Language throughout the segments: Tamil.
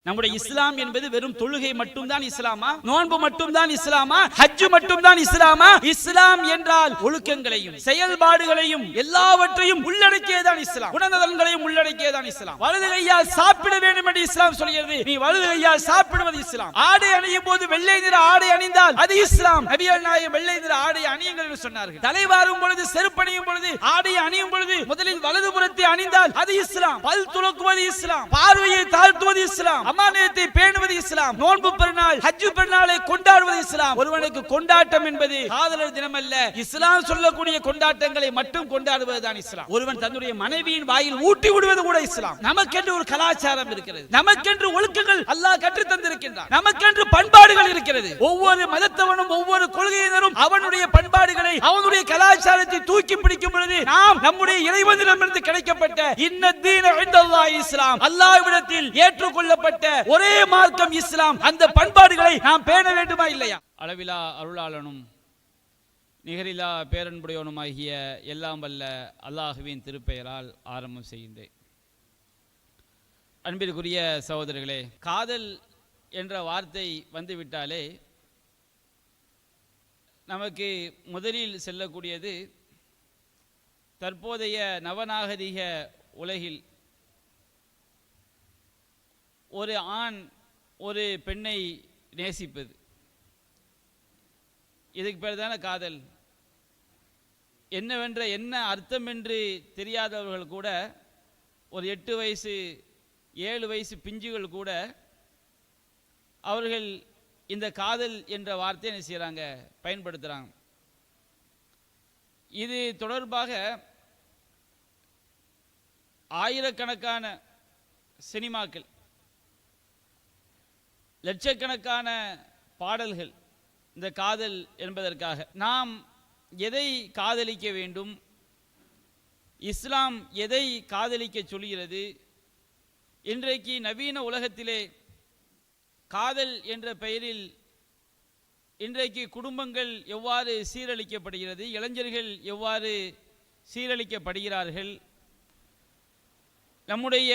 நம்முடைய இஸ்லாம் என்பது வெறும் தொழுகை மட்டும்தான் இஸ்லாமா? நோன்பு மட்டும்தான் இஸ்லாமா? ஹஜ் மட்டும்தான் இஸ்லாமா? இஸ்லாம் என்றால் ஒழுக்கங்களையும் செயல்பாடுகளையும் எல்லாவற்றையும் உள்ளடக்கியதான் இஸ்லாம். குணநலன்களையும் உள்ளடக்கியதான் இஸ்லாம். வலது கையால் சாப்பிட வேண்டும் என்று இஸ்லாம் சொல்கிறது. நீ வலது கையால் சாப்பிடுவது இஸ்லாம். ஆடை அணியும் போது வெள்ளை நிற ஆடை அணிந்தால் அது இஸ்லாம். நபிகள் நாயகம் வெள்ளை நிற ஆடை அணியுங்கள் என்று சொன்னார்கள். தலைவாரும் பொழுது செருப்பு அணியும் பொழுது ஆடை அணியும் பொழுது முதலில் வலது புறத்தை அணிந்தால் அது இஸ்லாம். பல் துலக்குவது இஸ்லாம். பார்வையை தாழ்த்துவது இஸ்லாம். அமானியத்தை பேணுவது இஸ்லாம். நோன்பு பெருநாள் ஹஜ் பெருநாளை கொண்டாடுவது இஸ்லாம். ஒருவனுக்கு கொண்டாட்டம் என்பது காதலர் தினம் அல்ல. இஸ்லாம் சொல்லக்கூடிய கொண்டாட்டங்களை மட்டும் கொண்டாடுவதுதான் இஸ்லாம். ஒருவன் தன்னுடைய மனைவியின் வாயில் ஊட்டி விடுவது கூட இஸ்லாம். நமக்கென்று ஒரு கலாச்சாரம் இருக்கிறது. நமக்கென்று ஒழுக்கங்கள் அல்லாஹ் கற்றுத் தந்திருக்கின்றான். நமக்கென்று பண்பாடுகள் இருக்கிறது. ஒவ்வொரு மதத்தவனும் ஒவ்வொரு கொள்கையினரும் அவனுடைய பண்பாடுகளை அவனுடைய கலாச்சாரத்தை தூக்கி பிடிக்கும் பொழுது நாம் நம்முடைய இறைவனிடமிருந்து கிடைக்கப்பட்ட இன்னதீன இன்தல்லாஹி இஸ்லாம், அல்லாஹ்விடத்தில் ஏற்றுக்கொள்ளப்பட்ட ஒரே மார்க்கம் இஸ்லாம். அந்த பண்பாடுகளை நாம் பேண வேண்டுமா இல்லையா? அளவிலா அருளாளனும் நிகரிலா பேரன்புடையவனுமாகிய எல்லாம் வல்ல அல்லாஹுவின் திருப்பெயரால் ஆரம்பம் செய்கின்றேன். அன்பிற்குரிய சகோதரர்களே, காதல் என்ற வார்த்தை வந்துவிட்டாலே நமக்கு முதலில் செல்லக்கூடியது தற்போதைய நவநாகரிக உலகில் ஒரு ஆண் ஒரு பெண்ணை நேசிப்பது. இதுக்கு பேர் தானே காதல். என்னவென்ற என்ன அர்த்தம் என்று தெரியாதவர்கள் கூட, ஒரு 8 வயசு 7 வயசு பிஞ்சுகள் கூட அவர்கள் இந்த காதல் என்ற வார்த்தையை என்ன செய்கிறாங்க, பயன்படுத்துகிறாங்க. இது தொடர்பாக ஆயிரக்கணக்கான சினிமாக்கள், லட்சக்கணக்கான பாடல்கள் இந்த காதல் என்பதற்காக. நாம் எதை காதலிக்க வேண்டும், இஸ்லாம் எதை காதலிக்க சொல்கிறது? இன்றைக்கு நவீன உலகத்திலே காதல் என்ற பெயரில் இன்றைக்கு குடும்பங்கள் எவ்வாறு சீரழிக்கப்படுகிறது, இளைஞர்கள் எவ்வாறு சீரழிக்கப்படுகிறார்கள், நம்முடைய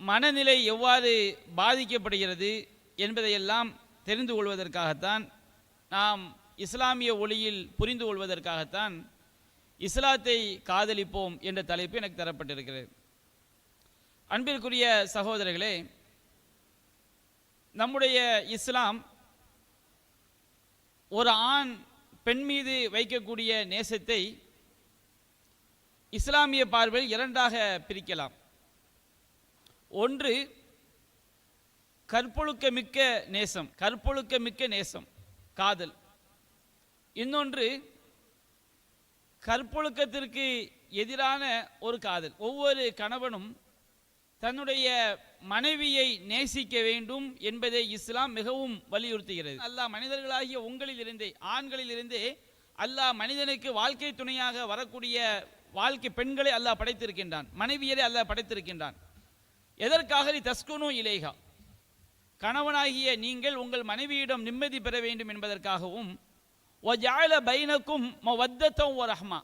மனநிலை எவ்வாறு பாதிக்கப்படுகிறது என்பதையெல்லாம் தெரிந்து கொள்வதற்காகத்தான், நாம் இஸ்லாமிய ஒளியில் புரிந்து கொள்வதற்காகத்தான் இஸ்லாத்தை காதலிப்போம் என்ற தலைப்பு எனக்கு தரப்பட்டிருக்கிறது. அன்பிற்குரிய சகோதரர்களே, நம்முடைய இஸ்லாம் ஒரு ஆண் பெண் மீது வைக்கக்கூடிய நேசத்தை இஸ்லாமிய பார்வையில் 2ஆக பிரிக்கலாம். ஒன்று கற்பொழுக்கமிக்க நேசம், கற்பொழுக்கமிக்க நேசம் காதல். இன்னொன்று கற்பொழுக்கத்திற்கு எதிரான ஒரு காதல். ஒவ்வொரு கணவனும் தன்னுடைய மனைவியை நேசிக்க வேண்டும் என்பதை இஸ்லாம் மிகவும் வலியுறுத்துகிறது. அல்லாஹ் மனிதர்களாகிய உங்களில் இருந்தே, ஆண்களில் இருந்தே அல்லாஹ் மனிதனுக்கு வாழ்க்கை துணையாக வரக்கூடிய வாழ்க்கை பெண்களை அல்லாஹ் படைத்திருக்கின்றான், மனைவியரை அல்லாஹ் படைத்திருக்கின்றான். எதற்காக? தஸ்குனு இலைஹா, கணவனாகிய நீங்கள் உங்கள் மனைவியிடம் நிம்மதி பெற வேண்டும் என்பதற்காகவும், வஜஅல பைனக்கும் மவத்தத்தம் வரஹ்மா,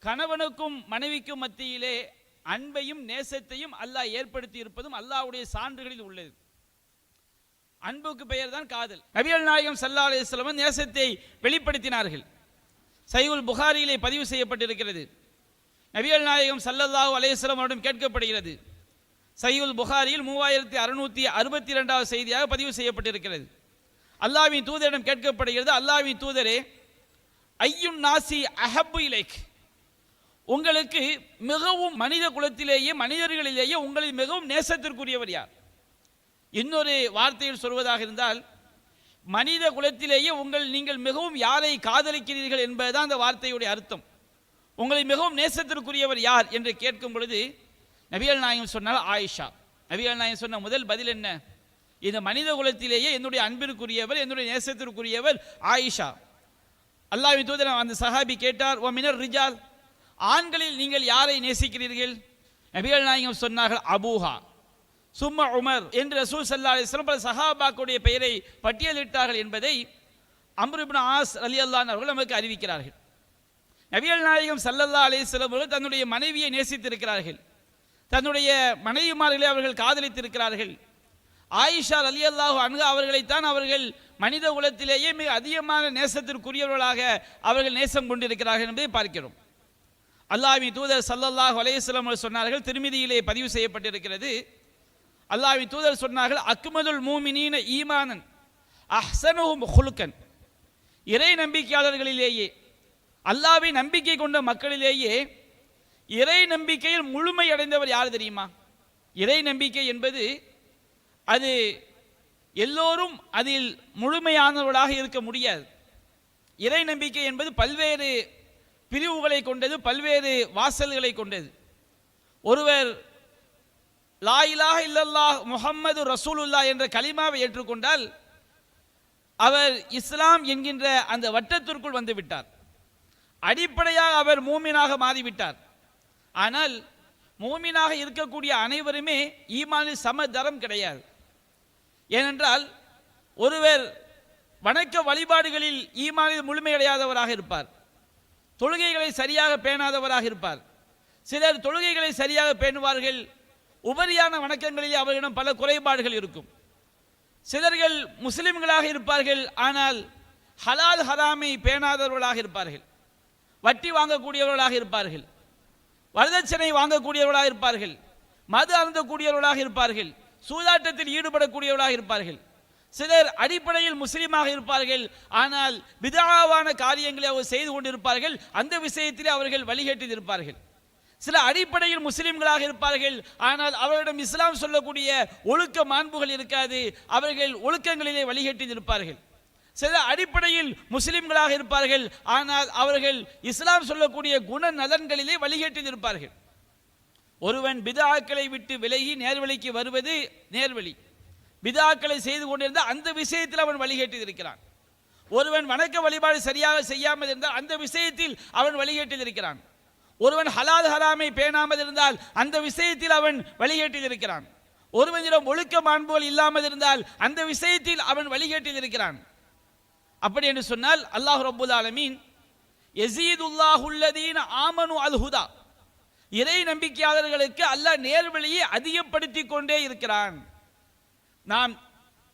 கணவனுக்கும் மனைவிக்கும் மத்தியிலே அன்பையும் நேசத்தையும் அல்லாஹ் ஏற்படுத்தி இருப்பதும் அல்லாஹ்வுடைய சான்றுகளில் உள்ளது. அன்புக்கு பெயர் தான் காதல். நபிகள் நாயகம் ஸல்லல்லாஹு அலைஹி வஸல்லம் நேசத்தை வெளிப்படுத்தினார்கள். சஹீஹுல் புகாரியிலே பதிவு செய்யப்பட்டிருக்கிறது. நபிகள் நாயகம் ஸல்லல்லாஹு அலைஹி வஸல்லம் அவரிடம் கேட்கப்படுகிறது. சஹீஹுல் புகாரியில் 3662வது செய்தியாக பதிவு செய்யப்பட்டிருக்கிறது. அல்லாஹ்வின் தூதரிடம் கேட்கப்படுகிறது, அல்லாஹ்வின் தூதரே, ஐயுன் நாசி அஹப்பு இலைக், உங்களுக்கு மிகவும் மனித குலத்திலேயே மனிதர்களிலேயே உங்களில் மிகவும் நேசத்திற்குரியவர் யார்? இன்னொரு வார்த்தையில் சொல்வதாக இருந்தால், மனித குலத்திலேயே நீங்கள் மிகவும் யாரை காதலிக்கிறீர்கள் என்பதுதான் அந்த வார்த்தையுடைய அர்த்தம். உங்களை மிகவும் நேசத்திற்குரியவர் யார் என்று கேட்கும் பொழுது நபிகள் நாயகம் சொன்னால் ஆயிஷா. நபிகள் நாயகம் சொன்ன முதல் பதில் என்ன? இந்த மனித குலத்திலேயே என்னுடைய அன்பிற்குரியவர், என்னுடைய நேசத்திற்குரியவர் ஆயிஷா. அல்லாஹ்வின் தூதர் அந்த சஹாபி கேட்டார், ஓ மினர் ரிஜால், ஆண்களில் நீங்கள் யாரை நேசிக்கிறீர்கள்? நபிகள் நாயகம் சொன்னார்கள் அபூஹா சும்மா உமர் என்று ரசூல் ஸல்லல்லாஹு அலைஹி வஸல்லம் பல சஹாபாக்களுடைய பெயரை பட்டியலிட்டார்கள் என்பதை அம்ர் இப்னு ஆஸ் ரலியல்லாஹு அன்ஹு அவர்கள் நமக்கு அறிவிக்கிறார்கள். நபிகள் நாயகம் ஸல்லல்லாஹு அலைஹி வஸல்லம் அவர்கள் தன்னுடைய மனைவியை நேசித்திருக்கிறார்கள், தன்னுடைய மனைவிமார்களை அவர்கள் காதலித்திருக்கிறார்கள். ஆயிஷா ரலியல்லாஹு அன்ஹா அவர்களைத்தான் அவர்கள் மனித குலத்திலேயே மிக அதிகமான நேசத்திற்குரியவர்களாக அவர்கள் நேசம் கொண்டிருக்கிறார்கள் என்பதை பார்க்கிறோம். அல்லாஹ்வின் தூதர் ஸல்லல்லாஹு அலைஹி வஸல்லம் அவர்கள் சொன்னார்கள், திருமிதியிலே பதிவு செய்யப்பட்டிருக்கிறது, அல்லாஹ்வின் தூதர் சொன்னார்கள், அக்மலுல் மூமினீன ஈமானன் அஹ்ஸனுஹும் குலுகன். இறை நம்பிக்கையாளர்களிலேயே, அல்லாஹ்வை நம்பிக்கை கொண்ட மக்களிலேயே இறை நம்பிக்கையில் முழுமை அடைந்தவர் யார் தெரியுமா? இறை நம்பிக்கை என்பது அது எல்லோரும் அதில் முழுமையானவர்களாக இருக்க முடியாது. இறை நம்பிக்கை என்பது பல்வேறு பிரிவுகளை கொண்டது, பல்வேறு வாசல்களை கொண்டது. ஒருவர் லா இலாஹ இல்லல்லாஹ் முஹம்மது ரசூலுல்லாஹ் என்ற கலிமாவை ஏற்றுக்கொண்டால் அவர் இஸ்லாம் என்கின்ற அந்த வட்டத்திற்குள் வந்து விட்டார். அடிப்படையாக அவர் மூமினாக மாறிவிட்டார். ஆனால் மூமினாக இருக்கக்கூடிய அனைவருமே ஈமானில் சம தரம் கிடையாது. ஏனென்றால் ஒருவர் வணக்க வழிபாடுகளில் ஈமானில் முழுமையடையாதவராக இருப்பார், தொழுகைகளை சரியாக பேணாதவராக இருப்பார். சிலர் தொழுகைகளை சரியாக பேணுவார்கள், உபரியான வணக்கங்களிலே அவர்களிடம் பல குறைபாடுகள் இருக்கும். சிலர்கள் முஸ்லிம்களாக இருப்பார்கள், ஆனால் ஹலால் ஹராமை பேணாதவர்களாக இருப்பார்கள், வட்டி வாங்கக்கூடியவர்களாக இருப்பார்கள், வரதட்சணை வாங்கக்கூடியவர்களாக இருப்பார்கள், மது அருந்தக்கூடியவர்களாக இருப்பார்கள், சூதாட்டத்தில் ஈடுபடக்கூடியவர்களாக இருப்பார்கள். சிலர் அடிப்படையில் முஸ்லீமாக இருப்பார்கள், ஆனால் பிதஆவான காரியங்களை அவர் செய்து கொண்டிருப்பார்கள், அந்த விஷயத்திலே அவர்கள் வழிகேட்டில் இருப்பார்கள். சில அடிப்படையில் முஸ்லிம்களாக இருப்பார்கள், ஆனால் அவர்களிடம் இஸ்லாம் சொல்லக்கூடிய ஒழுக்க மாண்புகள் இருக்காது, அவர்கள் ஒழுக்கங்களிலே வழிகேட்டில் இருப்பார்கள். சில அடிப்படையில் முஸ்லிம்களாக இருப்பார்கள், ஆனால் அவர்கள் இஸ்லாம் சொல்லக்கூடிய குண நலன்களிலே வழிகேட்டில் இருப்பார்கள். ஒருவன் பிதஆக்களை விட்டு விலகி நேர்வழிக்கு வருவது நேர்வழி, பிதஆக்களை செய்து கொண்டிருந்த அந்த விஷயத்தில் அவன் வழிகேட்டில் இருக்கிறான். ஒருவன் வணக்க வழிபாடு சரியாக செய்யாமல் இருந்தால் அந்த விஷயத்தில் அவன் வழிகேட்டில் இருக்கிறான். ஒருவன் ஹலால் ஹராமை பேணாமல் இருந்தால் அந்த விஷயத்தில் அவன் வழிகேட்டில் இருக்கிறான். ஒருவனிடம் ஒழுக்க மாண்புகள் இல்லாமல் இருந்தால் அந்த விஷயத்தில் அவன் வழிகேட்டில் இருக்கிறான். அப்படி என்று சொன்னால் அல்லாஹ் ரப்புல் ஆலமீன் யஸீதுல்லாஹுல்லதீன ஆமனு அல் ஹுதா, இறை நம்பிக்கையாளர்களுக்கு அல்லாஹ் நேர்வழியை அதிகப்படுத்தி கொண்டே இருக்கிறான். நாம்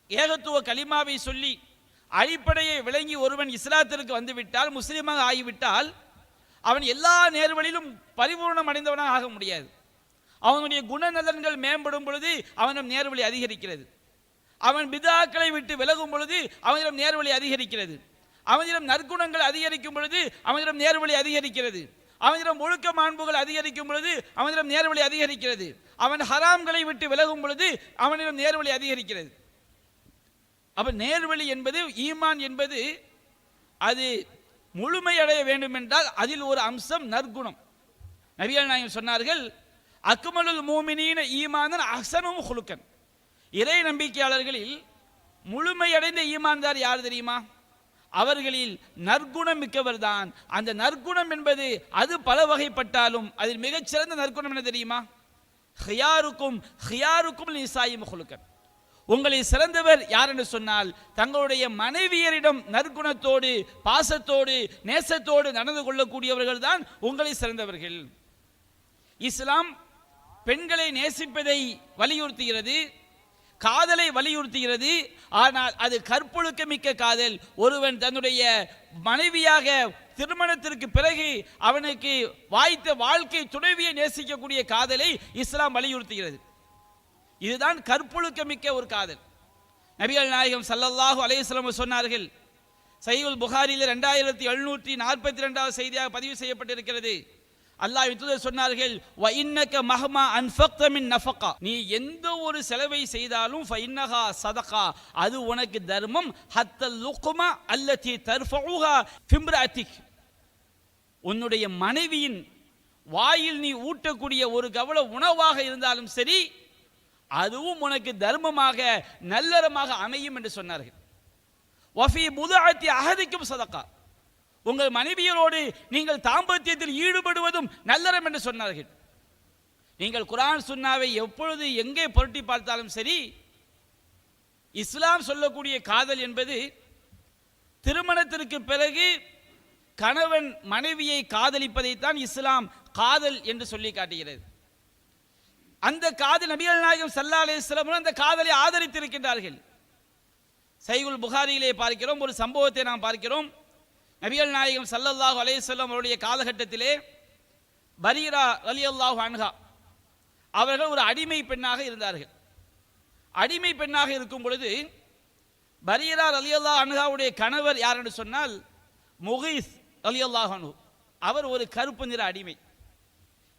ஏகத்துவ கலிமாவை சொல்லி அடிப்படையை விளங்கி ஒருவன் இஸ்லாத்திற்கு வந்துவிட்டால், முஸ்லீமாக ஆகிவிட்டால், அவன் எல்லா நேர்வழியிலும் பரிபூர்ணம் அடைந்தவனாக ஆக முடியாது. அவனுடைய குணநலன்கள் மேம்படும் பொழுது அவனிடம் நேர்வழி அதிகரிக்கிறது. அவன் பிதஆக்களை விட்டு விலகும் பொழுது அவனிடம் நேர்வழி அதிகரிக்கிறது. அவனிடம் நற்குணங்கள் அதிகரிக்கும் பொழுது அவனிடம் நேர்வழி அதிகரிக்கிறது. அவனிடம் ஒழுக்க மாண்புகள் அதிகரிக்கும் பொழுது அவனிடம் நேர்வழி அதிகரிக்கிறது. அவன் ஹராம்களை விட்டு விலகும் பொழுது அவனிடம் நேர்வழி அதிகரிக்கிறது. அப்ப நேர்வழி என்பது, ஈமான் என்பது, அது முழுமையடைய வேண்டும் என்றால் அதில் ஒரு அம்சம் நற்குணம். நபிகள் நாயகம் சொன்னார்கள், அக்மலுல் மூமினீன ஈமானன் அஹ்ஸனுஹும் குலுகன். இறை நம்பிக்கையாளர்களில் முழுமையடைந்த ஈமான்தார் யார் தெரியுமா? அவர்களில் நற்குணம் மிக்கவர் தான். அந்த நற்குணம் என்பது அது பல வகைப்பட்டாலும் அதில் மிகச்சிறந்த நற்குணம் என்ன தெரியுமா? ஹியாருக்கும் ஹியாருக்கும் லிசாயிம் குலுகன். உங்களை சிறந்தவர் யார் என்று சொன்னால் தங்களுடைய மனைவியரிடம் நற்குணத்தோடு பாசத்தோடு நேசத்தோடு நடந்து கொள்ளக்கூடியவர்கள் தான் உங்களை சிறந்தவர்கள். இஸ்லாம் பெண்களை நேசிப்பதை வலியுறுத்துகிறது, காதலை வலியுறுத்துகிறது. ஆனால் அது கற்பொழுக்க மிக்க காதல். ஒருவன் தன்னுடைய மனைவியாக திருமணத்திற்கு பிறகு அவனுக்கு வாய்த்த வாழ்க்கை துணைவியை நேசிக்கக்கூடிய காதலை இஸ்லாம் வலியுறுத்துகிறது. இதுதான் கற்பொழுக்க மிக்க ஒரு காதல். நபிகள் நாயகம் ஸல்லல்லாஹு அலைஹி வஸல்லம் சொன்னார்கள், சஹீஹுல் புகாரியில் 2742வது செய்தியாக பதிவு செய்யப்பட்டிருக்கிறது. அல்லாஹ்வின் தூதர் சொன்னார்கள், வ இன்னக மஹ்மா அன்ஃபக்த மின் நஃபகா, நீ எந்த ஒரு செலவை செய்தாலும் ஃபஇன்னஹா ஸதகா, அது உனக்கு தர்மம். ஹத்தல் லுக்மா அல்லதி தர்ஃபஉஹா ஃபிம்ராத்திக், உன்னுடைய மனைவியின் வாயில் நீ ஊட்டக்கூடிய ஒரு கவள உணவாக இருந்தாலும் சரி, அதுவும் உனக்கு தர்மமாக நல்லறமாக அமையும் என்று சொன்னார்கள். வஃபி புதுஅத்தி அஹதிக்கும் ஸதகா, உங்கள் மனைவியரோடு நீங்கள் தாம்பத்தியத்தில் ஈடுபடுவதும் நல்லறம் என்று சொன்னார்கள். நீங்கள் குர்ஆன் சுன்னாவை எப்பொழுது எங்கே புரட்டி பார்த்தாலும் சரி, இஸ்லாம் சொல்லக்கூடிய காதல் என்பது திருமணத்திற்கு பிறகு கணவன் மனைவியை காதலிப்பதைத்தான் இஸ்லாம் காதல் என்று சொல்லி காட்டுகிறது. அந்த காதல் நபிகள் நாயகம் ஸல்லல்லாஹு அலைஹி வஸல்லம் அந்த காதலை ஆதரித்திருக்கின்றார்கள். சஹீஹுல் புகாரியிலே பார்க்கிறோம், ஒரு சம்பவத்தை நாம் பார்க்கிறோம். நபிகள் நாயகம் ஸல்லல்லாஹு அலைஹி வஸல்லம் அவருடைய காலகட்டத்திலே பரீரா ரலியல்லாஹு அன்ஹா அவர்கள் ஒரு அடிமை பெண்ணாக இருந்தார்கள். அடிமை பெண்ணாக இருக்கும் பொழுது பரீரா ரலியல்லாஹு அன்ஹாவுடைய கணவர் யார் என்று சொன்னால் முகீஸ் ரலியல்லாஹு அன்ஹு. அவர் ஒரு கருப்பு நிற அடிமை.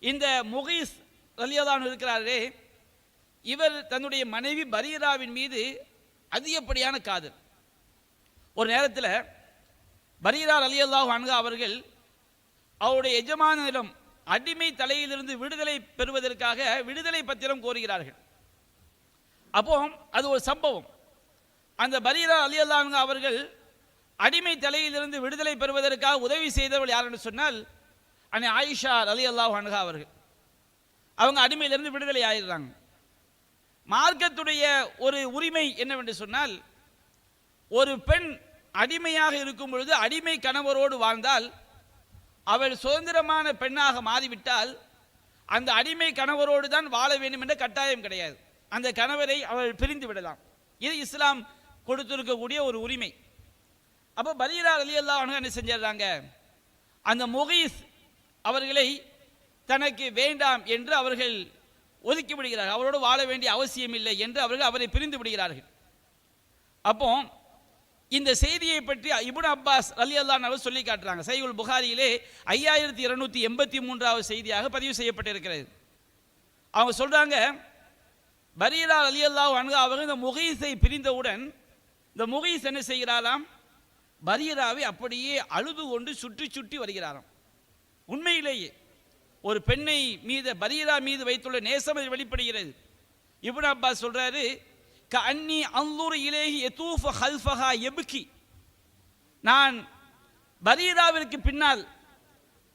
இந்த முகீஸ் ரலியல்லாஹு அன்ஹு இருக்கிறாரே, இவர் தன்னுடைய மனைவி பரீராவின் மீது அதிகப்படியான காதல். ஒரு நேரத்தில் பரீரா ரலியல்லாஹு அன்ஹா அவர்கள் அவருடைய எஜமானிடம் அடிமை தலையிலிருந்து விடுதலை பெறுவதற்காக விடுதலை பத்திரம் கோருகிறார்கள். அப்போ அது ஒரு சம்பவம். அந்த பரீரா ரலியல்லாஹு அன்ஹா அவர்கள் அடிமை தலையிலிருந்து விடுதலை பெறுவதற்காக உதவி செய்தவர்கள் யார் என்று சொன்னால் அன்னை ஆயிஷா ரலியல்லாஹு அன்ஹா அவர்கள். அவங்க அடிமையிலிருந்து விடுதலை ஆயிடுறாங்க. மார்க்கத்துடைய ஒரு உரிமை என்னவென்று சொன்னால், ஒரு பெண் அடிமையாக இருக்கும் பொழுது அடிமை கணவரோடு வாழ்ந்தால், அவள் சுதந்திரமான பெண்ணாக மாறிவிட்டால் அந்த அடிமை கணவரோடு தான் வாழ வேண்டும் என்ற கட்டாயம் கிடையாது. அந்த கணவரை அவள் பிரிந்து விடலாம். இது இஸ்லாம் கொடுத்திருக்கக்கூடிய ஒரு உரிமை. அப்போ பரீரா ரலியல்லாஹு அன்ஹா என்ன செஞ்சிடறாங்க, அந்த முகீஸ் அவர்களை தனக்கு வேண்டாம் என்று அவர்கள் ஒதுக்கி விடுகிறார்கள். அவரோடு வாழ வேண்டிய அவசியம் இல்லை என்று அவர்கள் அவரை பிரிந்து விடுகிறார்கள். அப்போ இந்த செய்தியை பற்றி இப்னு அப்பாஸ் ரலியல்லாஹு அன்ஹு சொல்லி காட்டுறாங்க. சஹீஹுல் புகாரியிலே 5283வது செய்தியாக பதிவு செய்யப்பட்டிருக்கிறது. அவங்க சொல்றாங்க, பரீரா ரலியல்லாஹு அன்ஹு அவர்கள் இந்த முகீஸை பிரிந்தவுடன் இந்த முகீஸ் என்ன செய்கிறாராம், பரீராவை அப்படியே அழுது கொண்டு சுற்றி சுற்றி வருகிறாராம். உண்மையிலேயே ஒரு பெண்ணை மீது பரீரா மீது வைத்துள்ள நேசம் வெளிப்படுகிறது. இப்னு அப்பாஸ் சொல்றாரு, கஅன்னி அன்துரு இலைஹி யதூஃப ஹல்ஃபஹா யப்கி. நான் பரீராவிற்கு பின்னால்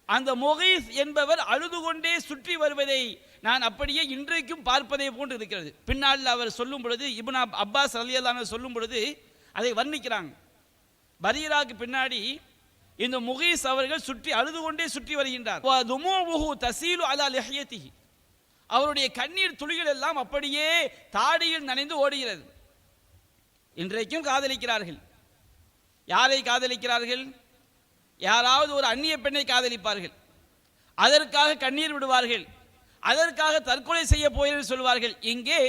அந்த முகீஸ் என்பவர் அழுது கொண்டே சுற்றி வருவதை நான் அப்படியே இன்றைக்கும் பார்ப்பதை போன்று இருக்கிறது. பின்னால் அவர் சொல்லும் பொழுது, இப்னு அப்பாஸ் ரலியல்லாஹு அன்ஹு சொல்லும் பொழுது அதை வர்ணிக்கிறாங்க. பரீராவுக்கு பின்னாடி இந்த முகீஸ் அவர்கள் சுற்றி அழுது கொண்டே சுற்றி வருகின்றார். தசீலு அலா லிஹ்யதிஹி. அவருடைய கண்ணீர் துளிகள் எல்லாம் அப்படியே தாடியில் நனைந்து ஓடுகிறது. இன்றைக்கும் காதலிக்கிறார்கள். யாரை காதலிக்கிறார்கள்? யாராவது ஒரு அந்நிய பெண்ணை காதலிப்பார்கள், அதற்காக கண்ணீர் விடுவார்கள், அதற்காக தற்கொலை செய்ய போய் சொல்வார்கள். இங்கே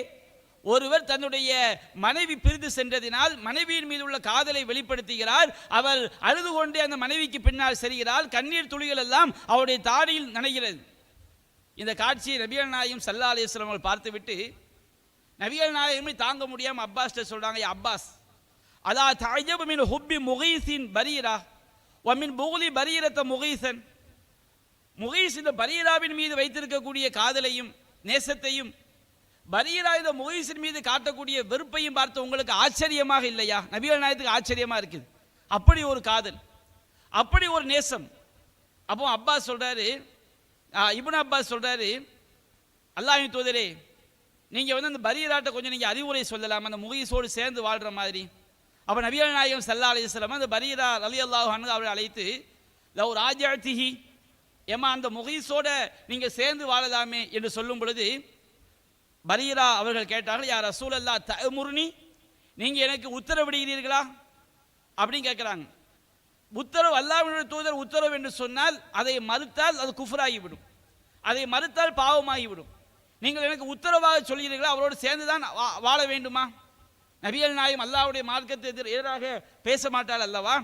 ஒருவர் தன்னுடைய மனைவி பிரிந்து சென்றதினால் மனைவியின் மீது உள்ள காதலை வெளிப்படுத்துகிறார். அவர் அழுது கொண்டே அந்த மனைவிக்கு பின்னால் செல்கிறார். கண்ணீர் துளிகள் எல்லாம் அவருடைய தாடியில் நனைகிறது. இந்த காட்சியை நபிகள் நாயகம் ஸல்லல்லாஹு அலைஹி வஸல்லம் அவர்கள் பார்த்துவிட்டு நபிகள் நாயகமே தாங்க முடியாமல் அப்பாஸ் சொல்றாங்க, அப்பாஸ் அதா தஅஜபு மின் ஹுப்பி முகீஸின் பரீரா வ மின் புகுலி பரீரத முகீஸன். முகீஸ் இந்த பரீராவின் மீது வைத்திருக்கக்கூடிய காதலையும் நேசத்தையும், பரீரா இந்த முகீஸின் மீது காட்டக்கூடிய வெறுப்பையும் பார்த்து உங்களுக்கு ஆச்சரியமாக இல்லையா? நபிகள் நாயகத்துக்கு ஆச்சரியமா இருக்குது. அப்படி ஒரு காதல், அப்படி ஒரு நேசம். அப்போ அப்பாஸ் சொல்றாரு, இப்னு அப்பாஸ் சொல்றாரு, அல்லாஹ்வின் தூதரே, நீங்க அந்த பரீராட்ட கொஞ்சம் நீங்க அறிவுரை சொல்லலாம், அந்த முகீஸோடு சேர்ந்து வாழ்ற மாதிரி. அப்ப நபிகள் நாயகம் ஸல்லல்லாஹு அலைஹி வஸல்லம் அந்த பரீரா ரலியல்லாஹு அன்ஹு அவரை அழைத்து, லவ் ராஜஅதிஹி, ஏமா அந்த முகீஸோட நீங்க சேர்ந்து வாழலாமே என்று சொல்லும் பொழுது பரீரா அவர்கள் கேட்டார்கள், யா ரசூலல்லாஹ் தஅமுர்னி, நீங்க எனக்கு உத்தரவிடுகிறீர்களா அப்படின்னு கேட்கிறாங்க. உத்தரவு, அல்லாஹ்வின் தூதர் உத்தரவு என்று சொன்னால் அதை மறுத்தால் அது குஃப்ராகிவிடும், அதை மறுத்தால் பாவமாகிவிடும். நீங்கள் எனக்கு உத்தரவாக சொல்கிறீர்களா, அவரோடு சேர்ந்துதான் வாழ வேண்டுமா? நபிகள் நாயகம் அல்லாஹ்வுடைய மார்க்கத்துக்கு எதிராக பேச மாட்டாள் அல்லவா?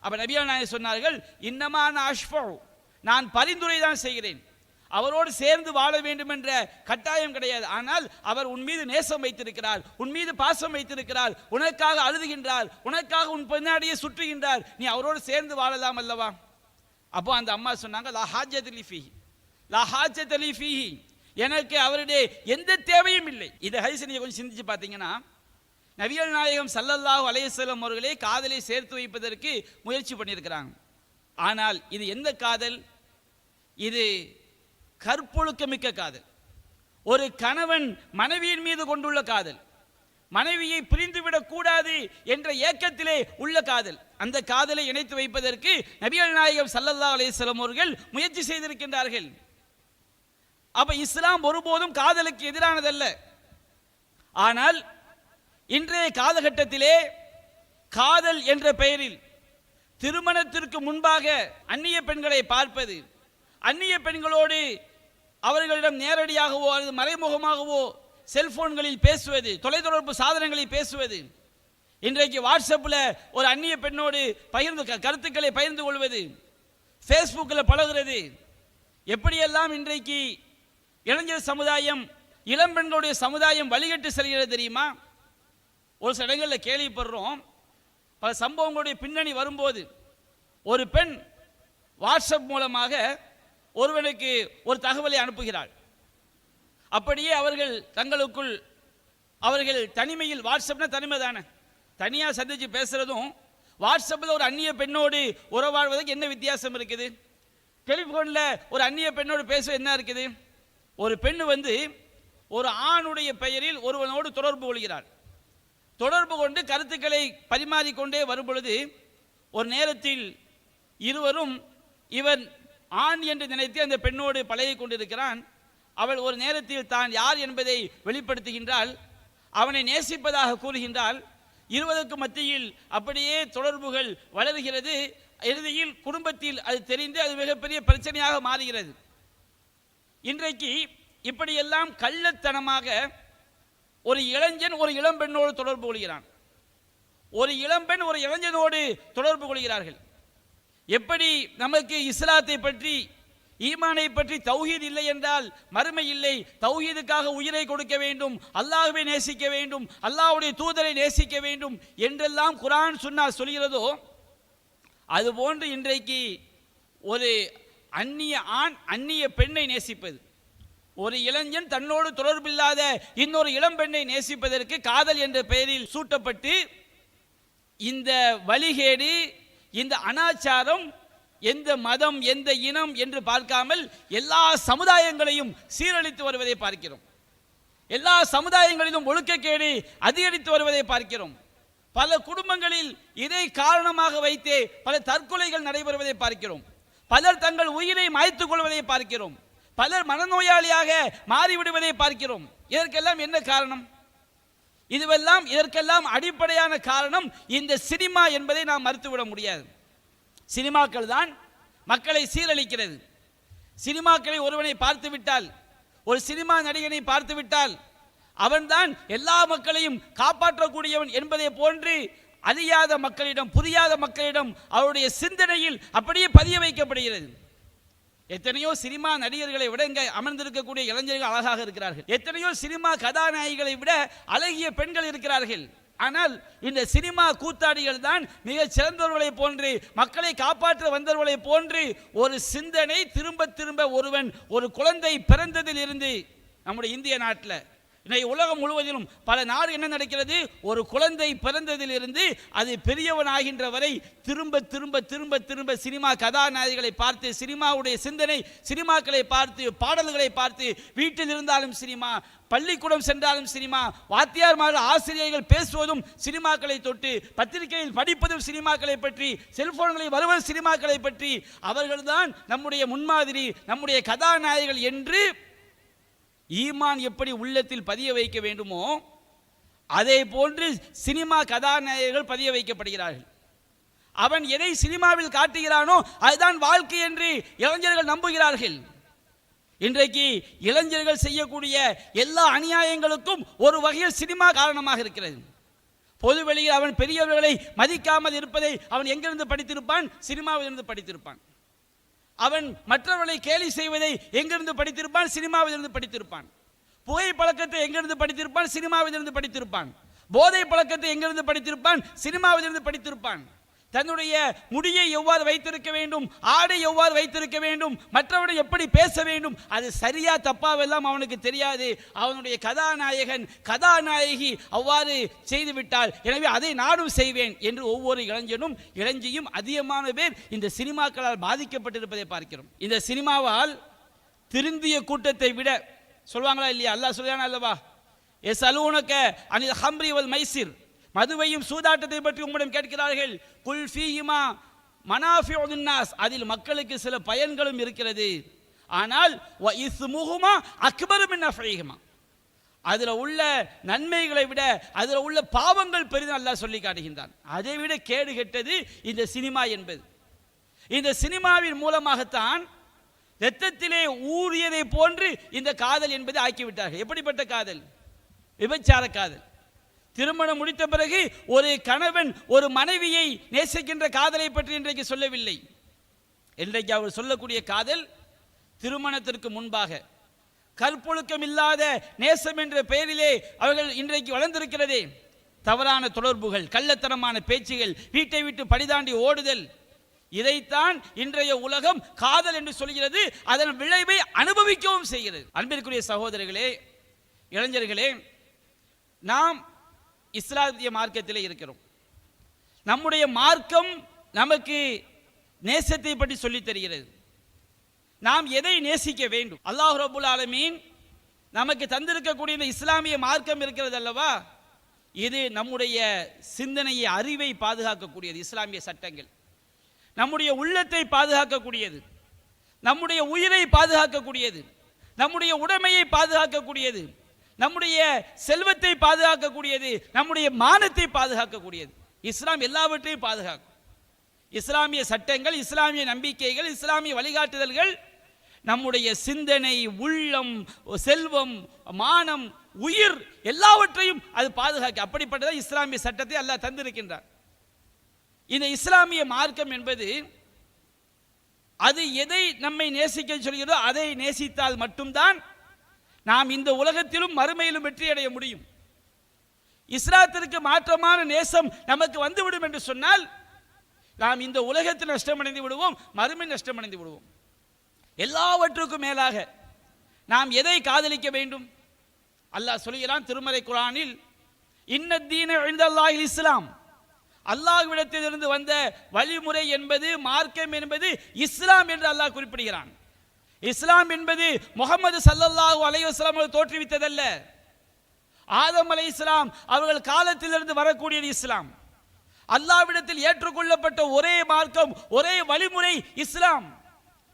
அப்ப நபிகள் நாயகம் சொன்னார்கள், இன்னமான அஷ்ஃபு, நான் பரிந்துரை தான் செய்கிறேன், அவரோடு சேர்ந்து வாழ வேண்டும் என்ற கட்டாயம் கிடையாது. ஆனால் அவர் உன் மீது நேசம் வைத்திருக்கிறார், உன் மீது பாசம் வைத்திருக்கிறார், உனக்காக அழுதுகின்றார், உனக்காக உன் பின்னாடியே சுற்றுகின்றார், நீ அவரோடு சேர்ந்து வாழலாம் அல்லவா? அப்போ அந்த அம்மா சொன்னாங்க, லா ஹாஜத் லி ஃபீஹி, லா ஹாஜத் லி ஃபீஹி, எனக்கு அவருடைய எந்த தேவையும் இல்லை. இதை ஹதீஸை நீங்க கொஞ்சம் சிந்திச்சு பார்த்தீங்கன்னா, நபிகள் நாயகம் ஸல்லல்லாஹு அலைஹி வஸல்லம் அவர்களே காதலை சேர்த்து வைப்பதற்கு முயற்சி பண்ணியிருக்கிறாங்க. ஆனால் இது எந்த காதல்? இது கற்பொழுக்கமிக்க காதல். ஒரு கணவன் மனைவியின் மீது கொண்டுள்ள காதல், மனைவியை பிரிந்துவிடக் கூடாது என்ற ஏக்கத்திலே உள்ள காதல். அந்த காதலை இணைத்து வைப்பதற்கு நபிகள் நாயகம் ஸல்லல்லாஹு அலைஹி வஸல்லம் அவர்கள் முயற்சி செய்திருக்கின்றார்கள். அப்ப இஸ்லாம் ஒருபோதும் காதலுக்கு எதிரானதல்ல. ஆனால் இன்றைய காலகட்டத்திலே காதல் என்ற பெயரில் திருமணத்திற்கு முன்பாக அந்நிய பெண்களை பார்ப்பது, அந்நிய பெண்களோடு அவர்களிடம் நேரடியாகவோ அல்லது மறைமுகமாகவோ செல்போன்களில் பேசுவது, தொலைத்தொடர்பு சாதனங்களில் பேசுவது, இன்றைக்கு வாட்ஸ்அப்பில் ஒரு அந்நிய பெண்ணோடு கருத்துக்களை பகிர்ந்து கொள்வது, ஃபேஸ்புக்கில் பழகிறது, எப்படியெல்லாம் இன்றைக்கு இளைஞர் சமுதாயம், இளம்பெண்களுடைய சமுதாயம் வழிகட்டு செல்கிறது தெரியுமா? ஒரு சில இடங்களில் கேள்விப்படுறோம். பல சம்பவங்களுடைய பின்னணி வரும்போது ஒரு பெண் வாட்ஸ்அப் மூலமாக ஒருவனுக்கு ஒரு தகவலை அனுப்புகிறாள். அப்படியே அவர்கள் தங்களுக்குள் அவர்கள் தனிமையில், வாட்ஸ்அப்னா தனிமை தானே, தனியாக சந்திச்சு பேசுறதும் வாட்ஸ்அப்பில் ஒரு அந்நிய பெண்ணோடு உறவாடுவதற்கு என்ன வித்தியாசம் இருக்குது? டெலிஃபோனில் ஒரு அந்நிய பெண்ணோடு பேச என்ன இருக்குது? ஒரு பெண் ஒரு ஆணுடைய பெயரில் ஒருவனோடு தொடர்பு கொள்கிறார். தொடர்பு கொண்டு கருத்துக்களை பரிமாறிக்கொண்டே வரும் பொழுது ஒரு நேரத்தில் இருவரும், இவன் ஆண் என்று நினைத்து அந்த பெண்ணோடு பழகி கொண்டிருக்கிறான். அவள் ஒரு நேரத்தில் தான் யார் என்பதை வெளிப்படுத்துகின்றாள். அவனை நேசிப்பதாக கூறுகின்றாள். இருவருக்கு மத்தியில் அப்படியே தொடர்புகள் வளர்கிறது. இறுதியில் குடும்பத்தில் அது தெரிந்து அது மிகப்பெரிய பிரச்சனையாக மாறுகிறது. இன்றைக்கு இப்படியெல்லாம் கள்ளத்தனமாக ஒரு இளைஞன் ஒரு இளம்பெண்ணோடு தொடர்பு கொள்கிறான், ஒரு இளம்பெண் ஒரு இளைஞனோடு தொடர்பு கொள்கிறார்கள். எப்படி நமக்கு இஸ்லாத்தை பற்றி, ஈமானை பற்றி தௌஹீத் இல்லை என்றால் மறுமை இல்லை, தௌஹீதுக்காக உயிரை கொடுக்க வேண்டும், அல்லாஹ்வை நேசிக்க வேண்டும், அல்லாஹ்வுடைய தூதரை நேசிக்க வேண்டும் என்றெல்லாம் குர்ஆன் சுன்னத் சொல்கிறதோ, அதுபோன்று இன்றைக்கு ஒரு அந்நிய ஆண் அந்நிய பெண்ணை நேசிப்பது, ஒரு இளைஞன் தன்னோடு தொடர்பில்லாத இன்னொரு இளம்பெண்ணை நேசிப்பதற்கு காதல் என்ற பெயரில் சூட்டப்பட்டு இந்த வழிகேடு, இந்த அனாச்சாரம் எந்த மதம் எந்த இனம் என்று பார்க்காமல் எல்லா சமுதாயங்களையும் சீரழித்து வருவதை பார்க்கிறோம். எல்லா சமுதாயங்களிலும் ஒழுக்கக்கேடு அதிகரித்து வருவதை பார்க்கிறோம். பல குடும்பங்களில் இதை காரணமாக வைத்தே பல தற்கொலைகள் நடைபெறுவதை பார்க்கிறோம். பலர் தங்கள் உயிரை மாய்த்துக் கொள்வதை பார்க்கிறோம். பலர் மனநோயாளியாக மாறிவிடுவதை பார்க்கிறோம். இதற்கெல்லாம் என்ன காரணம்? இதற்கெல்லாம் அடிப்படையான காரணம் இந்த சினிமா என்பதை நாம் மறுத்துவிட முடியாது. சினிமாக்கள் தான் மக்களை சீரழிக்கிறது. சினிமாக்களை ஒருவனை பார்த்து விட்டால், ஒரு சினிமா நடிகனை பார்த்து விட்டால் அவன்தான் எல்லா மக்களையும் காப்பாற்றக்கூடியவன் என்பதை போன்று அறியாத மக்களிடம், புரியாத மக்களிடம் அவருடைய சிந்தனையில் அப்படியே பதிய வைக்கப்படுகிறது. எத்தனையோ சினிமா நடிகர்களை விட இங்கே அமர்ந்திருக்கக்கூடிய இளைஞர்கள் அழகாக இருக்கிறார்கள். எத்தனையோ சினிமா கதாநாயகிகளை விட அழகிய பெண்கள் இருக்கிறார்கள். ஆனால் இந்த சினிமா கூத்தாடிகள் தான் மிக சிறந்தவர்களை போன்று, மக்களை காப்பாற்ற வந்தவர்களை போன்று ஒரு சிந்தனை திரும்ப திரும்ப ஒருவன், ஒரு குழந்தை பிறந்ததில் இருந்து நம்முடைய இந்திய நாட்டில், இன்னைக்கு உலகம் முழுவதிலும் பல நாடு என்ன நடக்கிறது? ஒரு குழந்தை பிறந்ததில் இருந்து அது பெரியவன் ஆகின்ற வரை திரும்ப திரும்ப திரும்ப திரும்ப சினிமா கதாநாயகிகளை பார்த்து, சினிமாவுடைய சிந்தனை, சினிமாக்களை பார்த்து, பாடல்களை பார்த்து, வீட்டில் இருந்தாலும் சினிமா, பள்ளிக்கூடம் சென்றாலும் சினிமா, வாத்தியார் ஆசிரியர்கள் பேசுவதும் சினிமாக்களை தொட்டு, பத்திரிகையில் படிப்பதும் சினிமாக்களை பற்றி, செல்போன்களில் வருவது சினிமாக்களை பற்றி, அவர்கள்தான் நம்முடைய முன்மாதிரி, நம்முடைய கதாநாயகிகள் என்று ஈமான் எப்படி உள்ளத்தில் பதிய வைக்க வேண்டுமோ அதே போன்று சினிமா கதாநாயகர்கள் பதிய வைக்கப்படுகிறார்கள். அவன் எதை சினிமாவில் காட்டுகிறானோ அதுதான் வாழ்க்கை என்று இளைஞர்கள் நம்புகிறார்கள். இன்றைக்கு இளைஞர்கள் செய்யக்கூடிய எல்லா அநியாயங்களுக்கும் ஒரு வகையில் சினிமா காரணமாக இருக்கிறது. பொதுவெளியில் அவன் பெரியவர்களை மதிக்காமல் இருப்பதை அவன் எங்கிருந்து படித்திருப்பான்? சினிமாவிலிருந்து படித்திருப்பான். அவன் மற்றவர்களை கேலி செய்வதை எங்கிருந்து படித்திருப்பான்? சினிமாவிலிருந்து படித்திருப்பான். புகை பழக்கத்தை எங்கிருந்து படித்திருப்பான்? சினிமாவிலிருந்து படித்திருப்பான். போதை பழக்கத்தை எங்கிருந்து படித்திருப்பான்? சினிமாவிலிருந்து படித்திருப்பான். தன்னுடைய முடியை எவ்வாறு வைத்திருக்க வேண்டும், ஆடை எவ்வாறு வைத்திருக்க வேண்டும், மற்றவரை எப்படி பேச வேண்டும், அது சரியா தப்பாவெல்லாம் அவனுக்கு தெரியாது. அவனுடைய கதாநாயகன் கதாநாயகி அவ்வாறு செய்துவிட்டால் எனவே அதை நானும் செய்வேன் என்று ஒவ்வொரு இளைஞியும் அதிகமான பேர் இந்த சினிமாக்களால் பாதிக்கப்பட்டிருப்பதை பார்க்கிறோம். இந்த சினிமாவால் திருந்திய கூட்டத்தை விட, சொல்வாங்களா இல்லையா? அல்லாஹ் சொல்றானா அல்லவா, யஸ்அலூனக அனில் ஹம்ரி வல் மைசிர், மதுவையும் சூதாட்டத்தை பற்றி உங்களிடம் கேட்கிறார்கள். குல் ஃபீஹிமா மனாஃபிஉ லின்னாஸ், அதில் மக்களுக்கு சில பயன்களும் இருக்கிறது. ஆனால் வ இஸ்முஹுமா அக்பரு மின் நஃபீஹிமா, அதில் உள்ள நன்மைகளை விட அதில் உள்ள பாவங்கள் பெரிதும் அல்லாஹ் சொல்லி காட்டுகின்றான். அதை விட கேடு கெட்டது இந்த சினிமா என்பது. இந்த சினிமாவின் மூலமாகத்தான் இரத்தத்திலே ஊறியதை போன்று இந்த காதல் என்பதை ஆக்கிவிட்டார்கள். எப்படிப்பட்ட காதல்? விபச்சார காதல். திருமணம் முடித்த பிறகு ஒரு கணவன் ஒரு மனைவியை நேசிக்கின்ற காதலை பற்றி இன்றைக்கு சொல்லவில்லை. இன்றைக்கு அவர் சொல்லக்கூடிய காதல் திருமணத்திற்கு முன்பாக கற்பொழுக்கம் இல்லாத நேசம் என்ற பெயரிலே அவர்கள் இன்றைக்கு வளர்ந்திருக்கிறதே. தவறான தொடர்புகள், கள்ளத்தனமான பேச்சுகள், வீட்டை விட்டு படிதாண்டி ஓடுதல், இதைத்தான் இன்றைய உலகம் காதல் என்று சொல்கிறது. அதன் விளைவை அனுபவிக்கவும் செய்கிறது. அன்பிற்குரிய சகோதரர்களே, இளைஞர்களே, நாம் இஸ்லாமிய மார்க்கத்திலே இருக்கிறோம். நம்முடைய மார்க்கம் நமக்கு நேசத்தை பற்றி சொல்லித் தருகிறது. நாம் எதை நேசிக்க வேண்டும்? அல்லாஹ் ரப்புல் ஆலமீன் நமக்கு தந்திருக்கக்கூடிய இந்த இஸ்லாமிய மார்க்கம் இருக்கிறது அல்லவா, இது நம்முடைய சிந்தனையை, அறிவை பாதுகாக்கக்கூடியது. இஸ்லாமிய சட்டங்கள் நம்முடைய உள்ளத்தை பாதுகாக்கக்கூடியது, நம்முடைய உயிரை பாதுகாக்கக்கூடியது, நம்முடைய உடைமையை பாதுகாக்கக்கூடியது, நம்முடைய செல்வத்தை பாதுகாக்கக்கூடியது, நம்முடைய மானத்தை பாதுகாக்கக்கூடியது. இஸ்லாம் எல்லாவற்றையும் பாதுகாக்கும். இஸ்லாமிய சட்டங்கள், இஸ்லாமிய நம்பிக்கைகள், இஸ்லாமிய வழிகாட்டுதல்கள் நம்முடைய சிந்தனை, உள்ளம், செல்வம், மானம், உயிர் எல்லாவற்றையும் அது பாதுகாக்க. அப்படிப்பட்டதை இஸ்லாமிய சட்டத்தை அல்லாஹ் தந்திருக்கின்றார். இந்த இஸ்லாமிய மார்க்கம் என்பது அது எதை நம்மை நேசிக்க சொல்கிறதோ அதை நேசித்தால் மட்டும்தான் நாம் இந்த உலகத்திலும் மறுமையிலும் வெற்றி அடைய முடியும். இஸ்லாத்திற்கு மாற்றமான நேசம் நமக்கு வந்துவிடும் என்று சொன்னால் நாம் இந்த உலகத்தில் நஷ்டமடைந்து விடுவோம், மறுமை நஷ்டமடைந்து விடுவோம். எல்லாவற்றுக்கும் மேலாக நாம் எதை காதலிக்க வேண்டும்? அல்லாஹ் சொல்கிறான் திருமறை குர்ஆனில், இன்னத்தீன இன்தல்லாஹில் இஸ்லாம், அல்லாஹ்விடத்திலிருந்து வந்த வழிமுறை என்பது, மார்க்கம் என்பது இஸ்லாம் என்று அல்லாஹ் குறிப்பிடுகிறான். இஸ்லாம் என்பது முஹம்மது ஸல்லல்லாஹு அலைஹி வஸல்லம் அவர்கள் தோற்றுவித்ததல்ல. ஆதம் அலைஹிஸ்ஸலாம் அவர்கள் காலத்திலிருந்து வரக்கூடியது இஸ்லாம். அல்லாஹ்விடத்தில் ஏற்றுக்கொள்ளப்பட்ட ஒரே மார்க்கம், ஒரே வழிமுறை இஸ்லாம்.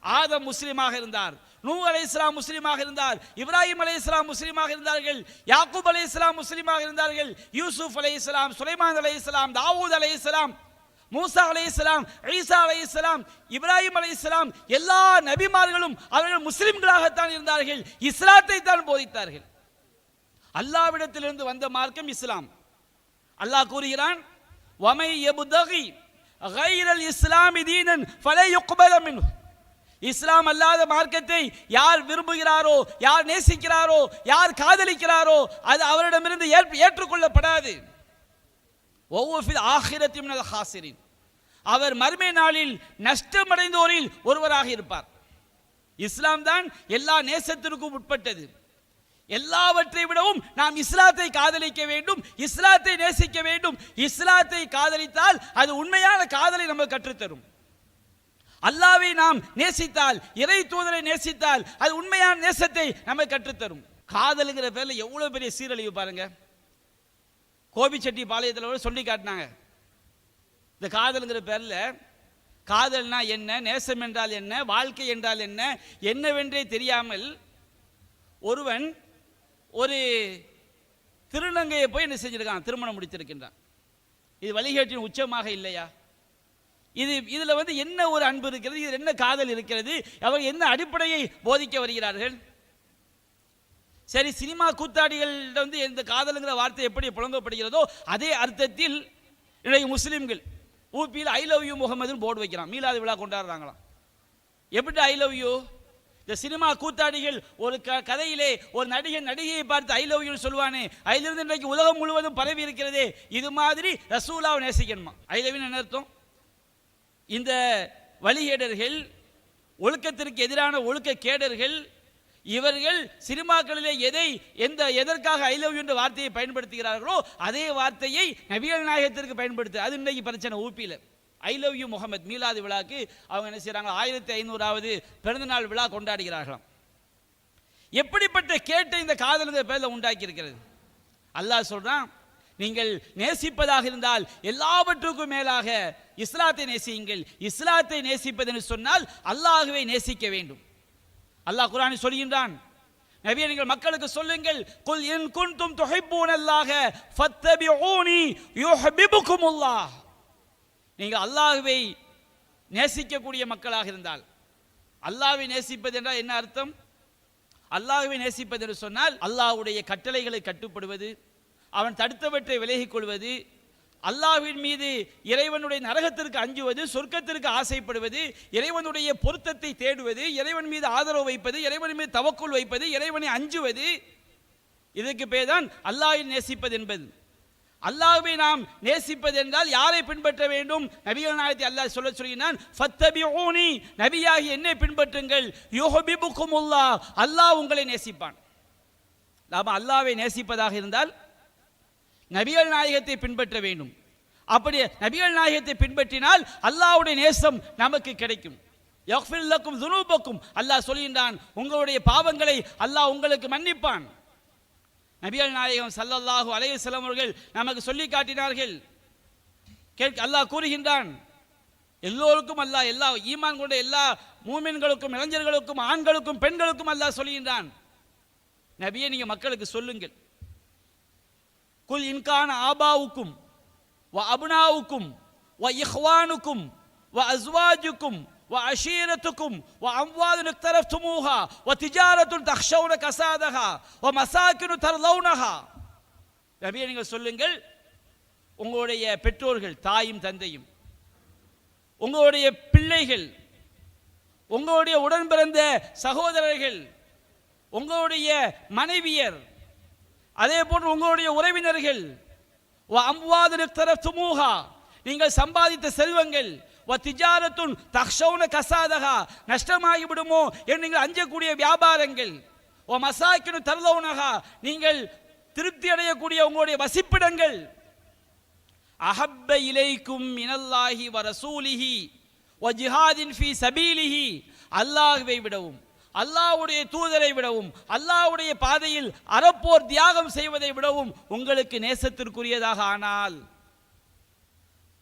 ஆதம் முஸ்லிமாக இருந்தார், நூ அலைஹிஸ்ஸலாம் முஸ்லிமாக இருந்தார், இப்ராஹிம் அலைஹிஸ்ஸலாம் முஸ்லிமாக இருந்தார்கள், யாக்கூப் அலைஹிஸ்ஸலாம் முஸ்லிமாக இருந்தார்கள், யூசுப் அலைஹிஸ்ஸலாம், சுலைமான் அலைஹிஸ்ஸலாம், தாவூத் அலைஹிஸ்ஸலாம், மூசா அலைஹிஸ்ஸலாம், ஈசா அலைஹிஸ்ஸலாம், இப்ராஹிம் அலைஹிஸ்ஸலாம், எல்லா நபிமார்களும் அவர்கள் முஸ்லிம்களாகத்தான் இருந்தார்கள், இஸ்லாத்தை தான் போதித்தார்கள். அல்லாஹ்விடத்திலிருந்து வந்த மார்க்கம் இஸ்லாம். அல்லாஹ் கூறுகிறான், வமை யப்தகி கைரல் இஸ்லாமி தீனன் ஃபலை யுக்பல மின்ஹு, இஸ்லாம் அல்லாத மார்க்கத்தை யார் விரும்புகிறாரோ, யார் நேசிக்கிறாரோ, யார் காதலிக்கிறாரோ அது அவரிடமிருந்து ஏற்றுக்கொள்ளப்படாது. ஒவ்வொரு ஆகிரத்தி மினல் ஹாசிரின், அவர் மறுமை நாளில் நஷ்டமடைந்தோரில் ஒருவராக இருப்பார். இஸ்லாம் தான் எல்லா நேசத்திற்கும் உட்பட்டது. எல்லாவற்றை விடவும் நாம் இஸ்லாத்தை காதலிக்க வேண்டும், இஸ்லாத்தை நேசிக்க வேண்டும். இஸ்லாத்தை காதலித்தால் அது உண்மையான காதலை நமக்கு கற்றுத்தரும். அல்லாஹ்வை நாம் நேசித்தால், இறை தூதரை நேசித்தால் அது உண்மையான நேசத்தை நமக்கு கற்றுத்தரும். காதலுங்கிற பேர்ல எவ்வளவு பெரிய சீரழிவு பாருங்க. கோபிச்செட்டி பாளையத்தில் சொல்லி காட்டினாங்க. இந்த காதலுங்கிற பேர்ல காதல்னா என்ன, நேசம் என்றால் என்ன, வாழ்க்கை என்றால் என்ன, என்னவென்றே தெரியாமல் ஒருவன் ஒரு திருநங்கையை போய் என்ன செஞ்சிருக்கான், திருமணம் முடித்திருக்கின்றான். இது வழிகேட்டின் உச்சமாக இல்லையா? இதுல என்ன ஒரு அன்பு இருக்கிறது, இது என்ன காதல் இருக்கிறது, அவர் என்ன அடிப்படையை போதிக்க வருகிறார்கள்? சரி, சினிமா கூத்தாடிகள் எந்த காதலுங்கிற வார்த்தை எப்படி புழங்கப்படுகிறதோ அதே அர்த்தத்தில் இன்றைய முஸ்லிம்கள் ஊபியில் ஐ லவ் யூ முகமதுன்னு போர்டு வைக்கிறான். மீலாது விழா கொண்டாடுறாங்களாம். எப்படி ஐ லவ் யூ? இந்த சினிமா கூத்தாடிகள் ஒரு கதையிலே ஒரு நடிகையை பார்த்து ஐ லவ் யூ சொல்லுவானே, அதிலிருந்து இன்றைக்கு உலகம் முழுவதும் பரவி இருக்கிறதே. இது மாதிரி ரசூலாவை நேசிக்கணுமா? ஐ லவ் யூ என்ன அர்த்தம்? இந்த வழிகேடர்கள், ஒழுக்கத்திற்கு எதிரான ஒழுக்க கேடர்கள், இவர்கள் சினிமாக்களிலே எதற்காக ஐ லவ் யூ என்ற வார்த்தையை பயன்படுத்துகிறார்களோ அதே வார்த்தையை நபிகள் நாயகத்திற்கு பயன்படுத்து. அது இன்னைக்கு பிரச்சனை. ஊபியில் ஐ லவ் யூ முகமது மீலாது விழாக்கு அவங்க என்ன செய்யறாங்க, 1500வது பிறந்தநாள் விழா கொண்டாடுகிறார்களாம். எப்படிப்பட்ட கேட்ட இந்த காதல் பேர்ல உண்டாக்கி இருக்கிறது. அல்லாஹ் சொல்றான், நீங்கள் நேசிப்பதாக இருந்தால் எல்லாவற்றுக்கும் மேலாக இஸ்லாத்தை நேசியுங்கள். இஸ்லாத்தை நேசிப்பது என்று சொன்னால் அல்லாஹ்வை நேசிக்க வேண்டும். அல்லாஹ் குர்ஆனில் சொல்கின்றான், நபியே நீங்கள் மக்களுக்கு சொல்லுங்கள், குல் இன் குன்தும் துஹிப்பூனல்லாஹ ஃபத்தபிஊனி யுஹிப்புகுமுல்லாஹ். நீங்கள் அல்லாஹ்வை நேசிக்கக்கூடிய மக்களாக இருந்தால், அல்லாஹ்வை நேசிப்பது என்றால் என்ன அர்த்தம்? அல்லாஹ்வை நேசிப்பது என்று சொன்னால் அல்லாஹ்வுடைய கட்டளைகளை கட்டுப்படுவது, அவன் தடுத்தவற்றை விலகிக் கொள்வது, அல்லாஹ்வின் மீது இறைவனுடைய நரகத்திற்கு அஞ்சுவது, சொர்க்கத்திற்கு ஆசைப்படுவது, இறைவனுடைய பொருத்தத்தை தேடுவது, இறைவன் மீது ஆதரவு வைப்பது, இறைவன் மீது தவக்குல் வைப்பது, இறைவனை அஞ்சுவது, இதற்கு பேர் தான் அல்லாஹ்வை நேசிப்பது என்பது. அல்லாஹ்வை நாம் நேசிப்பது என்றால் யாரை பின்பற்ற வேண்டும்? நபிகள் நாயகத்தை அல்லாஹ் சொல்கிறான், ஃபத்தபிஊனி, நபியாகி என்னை பின்பற்றுங்கள், யுஹிப்புகுமுல்லாஹ், அல்லாஹ் உங்களை நேசிப்பான். நாம அல்லாஹ்வை நேசிப்பதாக இருந்தால் நபிகள் நாயகத்தை பின்பற்ற வேண்டும். அப்படி நபிகள் நாயகத்தை பின்பற்றினால் அல்லாஹ்வுடைய நேசம் நமக்கு கிடைக்கும். யக்ஃபிர் லக்கும் ذுனூபக்கும், அல்லாஹ் சொல்கின்றான், உங்களுடைய பாவங்களை அல்லாஹ் உங்களுக்கு மன்னிப்பான். நபிகள் நாயகம் ஸல்லல்லாஹு அலைஹி வஸல்லம் அவர்கள் நமக்கு சொல்லி காட்டினார்கள். அல்லாஹ் கூறுகின்றான், எல்லோருக்கும் அல்லாஹ், எல்லா ஈமான் கொண்ட எல்லா மூமின்களுக்கும், இளைஞர்களுக்கும், ஆண்களுக்கும், பெண்களுக்கும் அல்லாஹ் சொல்கின்றான், நபியே நீங்க மக்களுக்கு சொல்லுங்கள், குல் இன்கான ஆபாவுக்கும் வ அபுனாவுக்கும் வ இஹ்வானுக்கும் வ அஸ்வாஜுக்கும் வ அஷீரத்துக்கும் வ அம்வாலுன் இக்தரஃப்துமூஹா வ திஜாரத்துன் தக்ஷௌன கஸாதஹா வ மசாகினு தர்லௌனஹா. நபியே நீங்கள் சொல்லுங்கள், உங்களுடைய பெற்றோர்கள், தாயும் தந்தையும், உங்களுடைய பிள்ளைகள், உங்களுடைய உடன் பிறந்த சகோதரர்கள், உங்களுடைய மனைவியர், அதே போன்று உங்களுடைய உறவினர்கள், நீங்கள் சம்பாதித்த செல்வங்கள், நஷ்டமாகி விடுமோ என்று நீங்கள் அஞ்சக்கூடிய வியாபாரங்கள், நீங்கள் திருப்தி அடையக்கூடிய உங்களுடைய வசிப்பிடங்கள், அஹப்ப இலைக்கும் மினல்லாஹி வ ரசூலிஹி வ ஜிஹாதின் ஃபீ சபீலிஹி, அல்லாஹ்வை விடவும், அல்லாஹ்வுடைய தூதரை விடவும், அல்லாஹ்வுடைய பாதையில் அறப்போர் தியாகம் செய்வதை விடவும் உங்களுக்கு நேசத்திற்குரியதாக ஆனால்,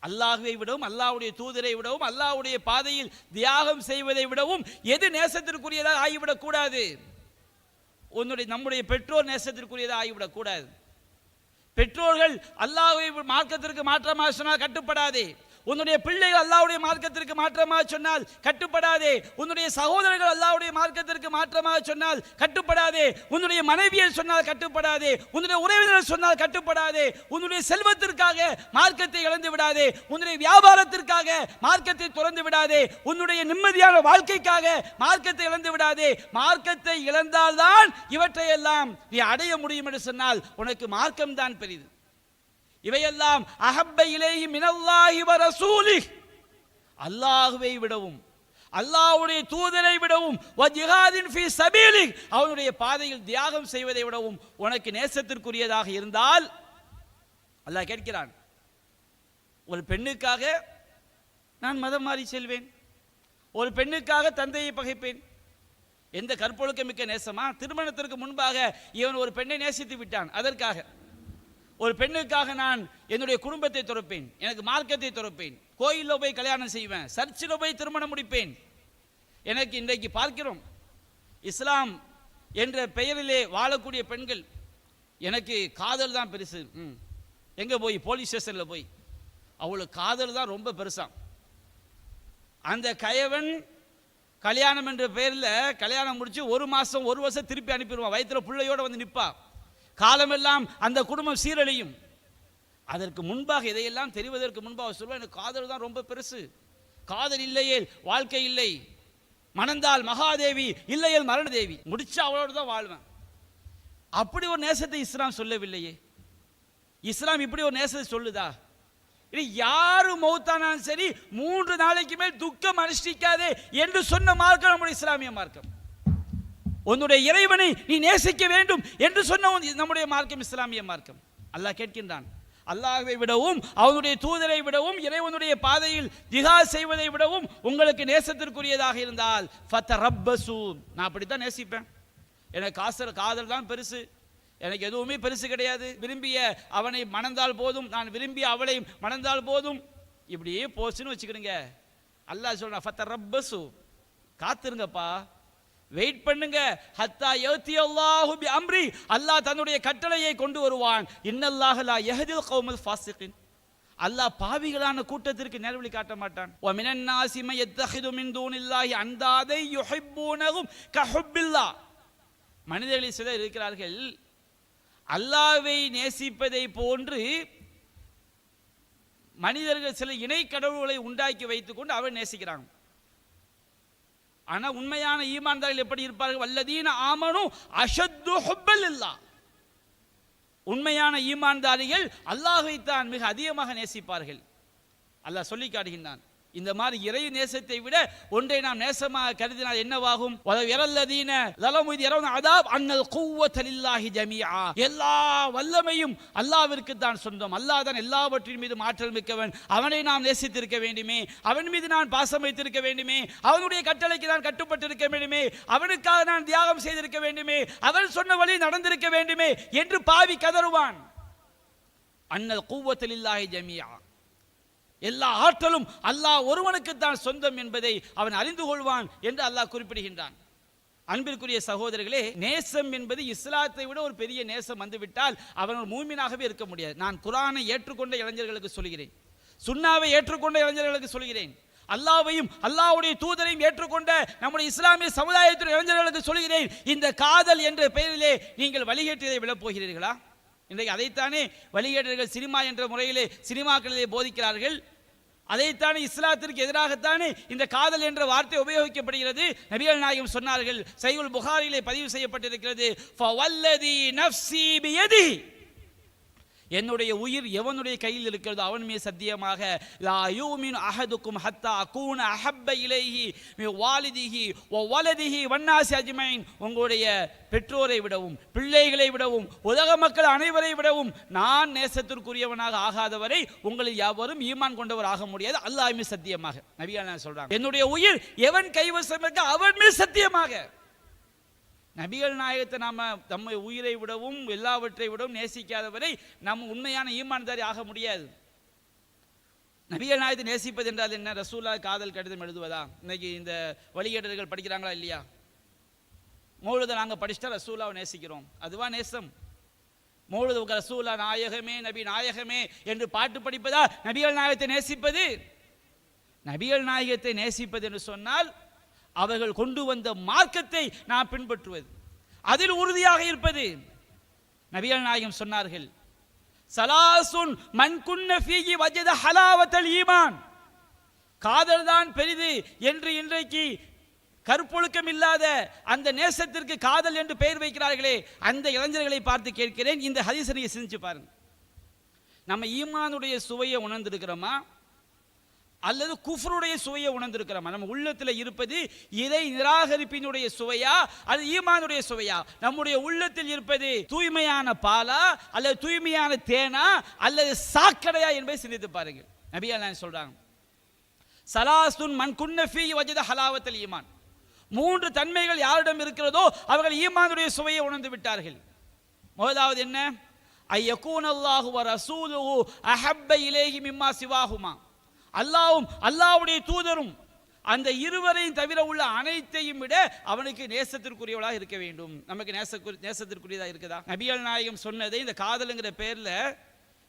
அல்லாஹ்வை விடவும், அல்லாஹ்வுடைய தூதரை விடவும், அல்லாஹ்வுடைய பாதையில் தியாகம் செய்வதை விடவும் எது நேசத்திற்குரியதாக ஆகிவிடக் கூடாது? நம்முடைய பெற்றோர் நேசத்திற்குரியதாக ஆகிவிடக் கூடாது. பெற்றோர்கள் அல்லாஹ்வை மார்க்கத்திற்கு மாற்றமாக சொன்னால் கட்டுப்படாதே. உன்னுடைய பிள்ளைகள் அல்லாஹ்வுடைய மார்க்கத்திற்கு மாற்றமாக சொன்னால் கட்டுப்படாதே. உன்னுடைய சகோதரர்கள் அல்லாஹ்வுடைய மார்க்கத்திற்கு மாற்றமாக சொன்னால் கட்டுப்படாதே. உன்னுடைய மனைவியர் சொன்னால் கட்டுப்படாதே. உன்னுடைய உறவினர்கள் சொன்னால் கட்டுப்படாதே. உன்னுடைய செல்வத்திற்காக மார்க்கத்தை இழந்து விடாதே. உன்னுடைய வியாபாரத்திற்காக மார்க்கத்தை துறந்து விடாதே. உன்னுடைய நிம்மதியான வாழ்க்கைக்காக மார்க்கத்தை இழந்து விடாதே. மார்க்கத்தை இழந்தால்தான் இவற்றையெல்லாம் நீ அடைய முடியும் என்று சொன்னால் உனக்கு மார்க்கம் தான் பெரிது. இவையெல்லாம் அஹப்ப இலைஹி மினல்லாஹி வ ரசூலிஹ், அல்லாஹ்வை விடவும், அல்லாஹ்வுடைய தூதரை விடவும், வ ஜிஹாதின் ஃபீ சபீலிஹ், அவனுடைய பாதையில் தியாகம் செய்வதை விடவும் உனக்கு நேசத்திற்குரியதாக இருந்தால், அல்லாஹ் கேட்கிறான், ஒரு பெண்ணுக்காக நான் மதம் மாறி செல்வேன், ஒரு பெண்ணுக்காக தந்தையை பகைப்பேன், எந்த கற்பொழுக்க மிக்க நேசமா? திருமணத்திற்கு முன்பாக இவன் ஒரு பெண்ணை நேசித்து விட்டான், அதற்காக ஒரு பெண்ணுக்காக நான் என்னுடைய குடும்பத்தை துறப்பேன், எனக்கு மார்க்கத்தை துறப்பேன், கோயிலில் போய் கல்யாணம் செய்வேன், சர்ச்சில் போய் திருமணம் முடிப்பேன். எனக்கு இன்றைக்கு பார்க்கிறோம், இஸ்லாம் என்ற பெயரிலே வாழக்கூடிய பெண்கள், எனக்கு காதல் தான் பெருசு, எங்கே போய் போலீஸ் ஸ்டேஷனில் போய் அவளுக்கு காதல் தான் ரொம்ப பெருசாம். அந்த கயவன் கல்யாணம் என்ற பெயரில் கல்யாணம் முடிச்சு ஒரு மாதம் ஒரு வருஷம் திருப்பி அனுப்பிடுவான், வயிற்றுல பிள்ளையோடு வந்து நிற்பா, காலமெல்லாம் அந்த குடும்பம் சீரழியும். அதற்கு முன்பாக இதையெல்லாம் தெரிவதற்கு முன்பாக சொல்லுவேன், எனக்கு காதல் தான் ரொம்ப பெருசு, காதல் இல்லையே வாழ்க்கை இல்லை, மணந்தால் மகாதேவி இல்லையேல் மரணதேவி, முடிச்சா அவளோடு தான் வாழ்வேன். அப்படி ஒரு நேசத்தை இஸ்லாம் சொல்லவில்லையே. இஸ்லாம் இப்படி ஒரு நேசத்தை சொல்லுதா? யாரு மௌத்தானாலும் சரி 3 நாளைக்கு மேல் துக்கம் அனுஷ்டிக்காதே என்று சொன்ன மார்க்கம் நம்முடைய இஸ்லாமிய மார்க்கம். உன்னுடைய இறைவனை நீ நேசிக்க வேண்டும் என்று சொன்ன நம்முடைய மார்க்கம் இஸ்லாமிய மார்க்கம். அல்லாஹ் கேட்கின்றான், அல்லாஹ்வை விடவும், அவனுடைய தூதரை விடவும், இறைவனுடைய பாதையில் ஜிஹாத் செய்வதை விடவும் உங்களுக்கு நேசத்திற்குரியதாக இருந்தால் ஃபதரப்பசு, நான் அப்படித்தான் நேசிப்பேன், எனக்கு காதல் தான் பெருசு, எனக்கு எதுவுமே பெருசு கிடையாது, விரும்பிய அவனை மணந்தால் போதும், நான் விரும்பிய அவளை மணந்தால் போதும், இப்படியே போச்சுன்னு வச்சுக்கிடுங்க. அல்லாஹ் சொல்றான், ஃபதரப்பசு, காத்திருங்கப்பா, வெயிட் பண்ணுங்க. ஹத்தா யத்தி அல்லாஹு பி அம்ரி, அல்லாஹ் தன்னுடைய கட்டளையை கொண்டு வருவான். இன்னல்லாஹ லா யஹ்தில் கௌமல் ஃபாஸிகின், அல்லாஹ் பாவிகளான கூட்டத்திற்கு நேர்வழி காட்ட மாட்டான். வ மினன் நாஸி மன் யத்தஹிது மின் தூனில்லாஹி அன்தாதை யுஹிப்பூனஹும் கஹுப்பில்லாஹ், மனிதர்களில் சிலர் இருக்கிறார்கள் அல்லாஹ்வை நேசிப்பதை போன்று மனிதர்கள் சில இணை கடவுள்களை உண்டாக்கி வைத்துக் கொண்டு அவர் நேசிக்கிறாங்க. ஆனா உண்மையான ஈமான்தாரிகள் எப்படி இருப்பார்கள்? வல்லதீன ஆமனு அஷத்து ஹுப்பலில்லாஹ், உண்மையான ஈமான்தாரிகள் அல்லாஹ்வை தான் மிக அதிகமாக நேசிப்பார்கள். அல்லாஹ் சொல்லி காட்டுகின்றான். இந்த மாதிரி இறை நேசத்தை விட ஒன்றை நாம் நேசமாக கருதினால் என்னவாகும்? எல்லா வல்லமையும் அல்லாஹ்விற்கு தான் சொந்தம். அல்லாஹ் தான் எல்லாவற்றின் மீது ஆற்றல் மிக்கவன். அவனை நாம் நேசித்திருக்க வேண்டுமே, அவன் மீது நான் பாசம் வைத்திருக்க வேண்டுமே, அவனுடைய கட்டளைக்கு நான் கட்டுப்பட்டிருக்க வேண்டுமே, அவனுக்காக நான் தியாகம் செய்திருக்க வேண்டுமே, அவன் சொன்ன வழி நடந்திருக்க வேண்டுமே என்று பாவி கதறுவான். அன்னல் குவ்வத்தலில்லாஹி ஜமீஆ, எல்லா ஆற்றலும் அல்லாஹ் ஒருவனுக்கு தான் சொந்தம் என்பதை அவன் அறிந்து கொள்வான் என்று அல்லாஹ் குறிப்பிடுகின்றான். அன்பிற்குரிய சகோதரர்களே, நேசம் என்பது இஸ்லாத்தை விட ஒரு பெரிய நேசம் வந்துவிட்டால் அவன் ஒரு மூமினாகவே இருக்க முடியாது. நான் குர்ஆனை ஏற்றுக்கொண்ட இளைஞர்களுக்கு சொல்கிறேன், சுன்னாவை ஏற்றுக்கொண்ட இளைஞர்களுக்கு சொல்கிறேன், அல்லாஹ்வையும் அல்லாஹ்வுடைய தூதரையும் ஏற்றுக்கொண்ட நம்முடைய இஸ்லாமிய சமுதாயத்தின் இளைஞர்களுக்கு சொல்கிறேன், இந்த காதல் என்ற பெயரிலே நீங்கள் வழிகேட்டதை விழப் போகிறீர்களா? இன்றைக்கு அதைத்தானே வழிகேட்டர்கள் சினிமா என்ற முறையிலே சினிமாக்களிலே போதிக்கிறார்கள். அதைத்தானே இஸ்லாத்திற்கு எதிராகத்தானே இந்த காதல் என்ற வார்த்தை உபயோகிக்கப்படுகிறது. நபிகள் நாயகம் சொன்னார்கள், சஹீஹுல் புகாரியிலே பதிவு செய்யப்பட்டிருக்கிறது, ஃபவல்லதி நஃப்ஸி பியதிஹி, என்னுடைய உயிர் எவனுடைய கையில் இருக்கிறதோ அவன் மீது சத்தியமாக, லா யூமினு அஹதுக்கும் ஹத்தா அகூன அஹப்ப இலைஹி மின் வாலிதிஹி வ வலதிஹி வன்னாஸி அஜ்மைன், உங்களுடைய பெற்றோரை விடவும் பிள்ளைகளை விடவும் உலக மக்கள் அனைவரை விடவும் நான் நேசத்திற்குரியவனாக ஆகாதவரை உங்களில் யாவரும் ஈமான் கொண்டவர் ஆக முடியாது, அல்லாஹ் மீது சத்தியமாக. நபிகள் சொல்றாங்க, என்னுடைய உயிர் எவன் கைவசம் இருக்க அவன் மீது சத்தியமாக. நபிகள் நாயகத்தை நாம நம்மை உயிரை விடவும் எல்லாவற்றை விடவும் நேசிக்காதவரை நம்ம உண்மையான ஈமான்தாரி ஆக முடியாது. நபிகள் நாயகத்தை நேசிப்பது என்றால் என்ன? ரசூலா காதல் கடிதம் எழுதுவதா? இன்னைக்கு இந்த வழிகேடர்கள் படிக்கிறாங்களா இல்லையா? மௌலுதை நாங்கள் படிச்சுட்டா ரசூலாவை நேசிக்கிறோம், அதுவா நேசம்? மௌலுது ரசூலா நாயகமே நபி நாயகமே என்று பாட்டு படிப்பதா நபிகள் நாயகத்தை நேசிப்பது? நபிகள் நாயகத்தை நேசிப்பது என்று சொன்னால் அவர்கள் கொண்டு வந்த மார்க்கத்தை நாம் பின்பற்றுவது, அதில் உறுதியாக இருப்பது. நபிகள் நாயகம் சொன்னார்கள், சலாசுன் மன் குன்ன ஃபீஹி வஜத ஹலாவத்தல் ஈமான், காதல் தான் பெரிது என்று இன்றைக்கு கருப்பொழுக்கம் இல்லாத அந்த நேசத்திற்கு காதல் என்று பெயர் வைக்கிறார்களே, அந்த இளைஞர்களை பார்த்து கேட்கிறேன், இந்த ஹதீஸை நீங்க சிந்திச்சு பாருங்க. நம்ம ஈமானுடைய சுவையை உணர்ந்திருக்கிறோமா அல்லது குஃப்ருடைய சுவையை உணர்ந்திருக்கிறோமா? நம்ம உள்ளத்தில் இருப்பது இறை நிராகரிப்பினுடைய சுவையா அல்லது ஈமானுடைய சுவையா? நம்முடைய உள்ளத்தில் இருப்பது தூய்மையான பாலா அல்லது தூய்மையான தேனா அல்லது சாக்கடையா என்பதை சிந்தித்து பாருங்கள். நபிகள் சொல்றாங்க, சலாசுன் மன் குன்ன ஃபீஹி வஜத ஹலாவத்தல் ஈமான், மூன்று தன்மைகள் யாரிடம் இருக்கிறதோ அவர்கள் ஈமானுடைய சுவையை உணர்ந்து விட்டார்கள். முதலாவது என்ன? ஐயகூன அல்லாஹு வ ரசூலுஹு அஹப்ப இலைஹி மிம்மா சிவாஹுமா, அல்லாஹ்வும் அல்லாஹ்வுடைய தூதரும் அந்த இருவரையும் தவிர உள்ள அனைத்தையும் விட அவனுக்கு நேசத்திற்குரியவளாக இருக்க வேண்டும். நமக்கு நேசத்திற்குரியதாக இருக்குதா? நபிகள் நாயகம் சொன்னதை இந்த காதலுங்கிற பேர்ல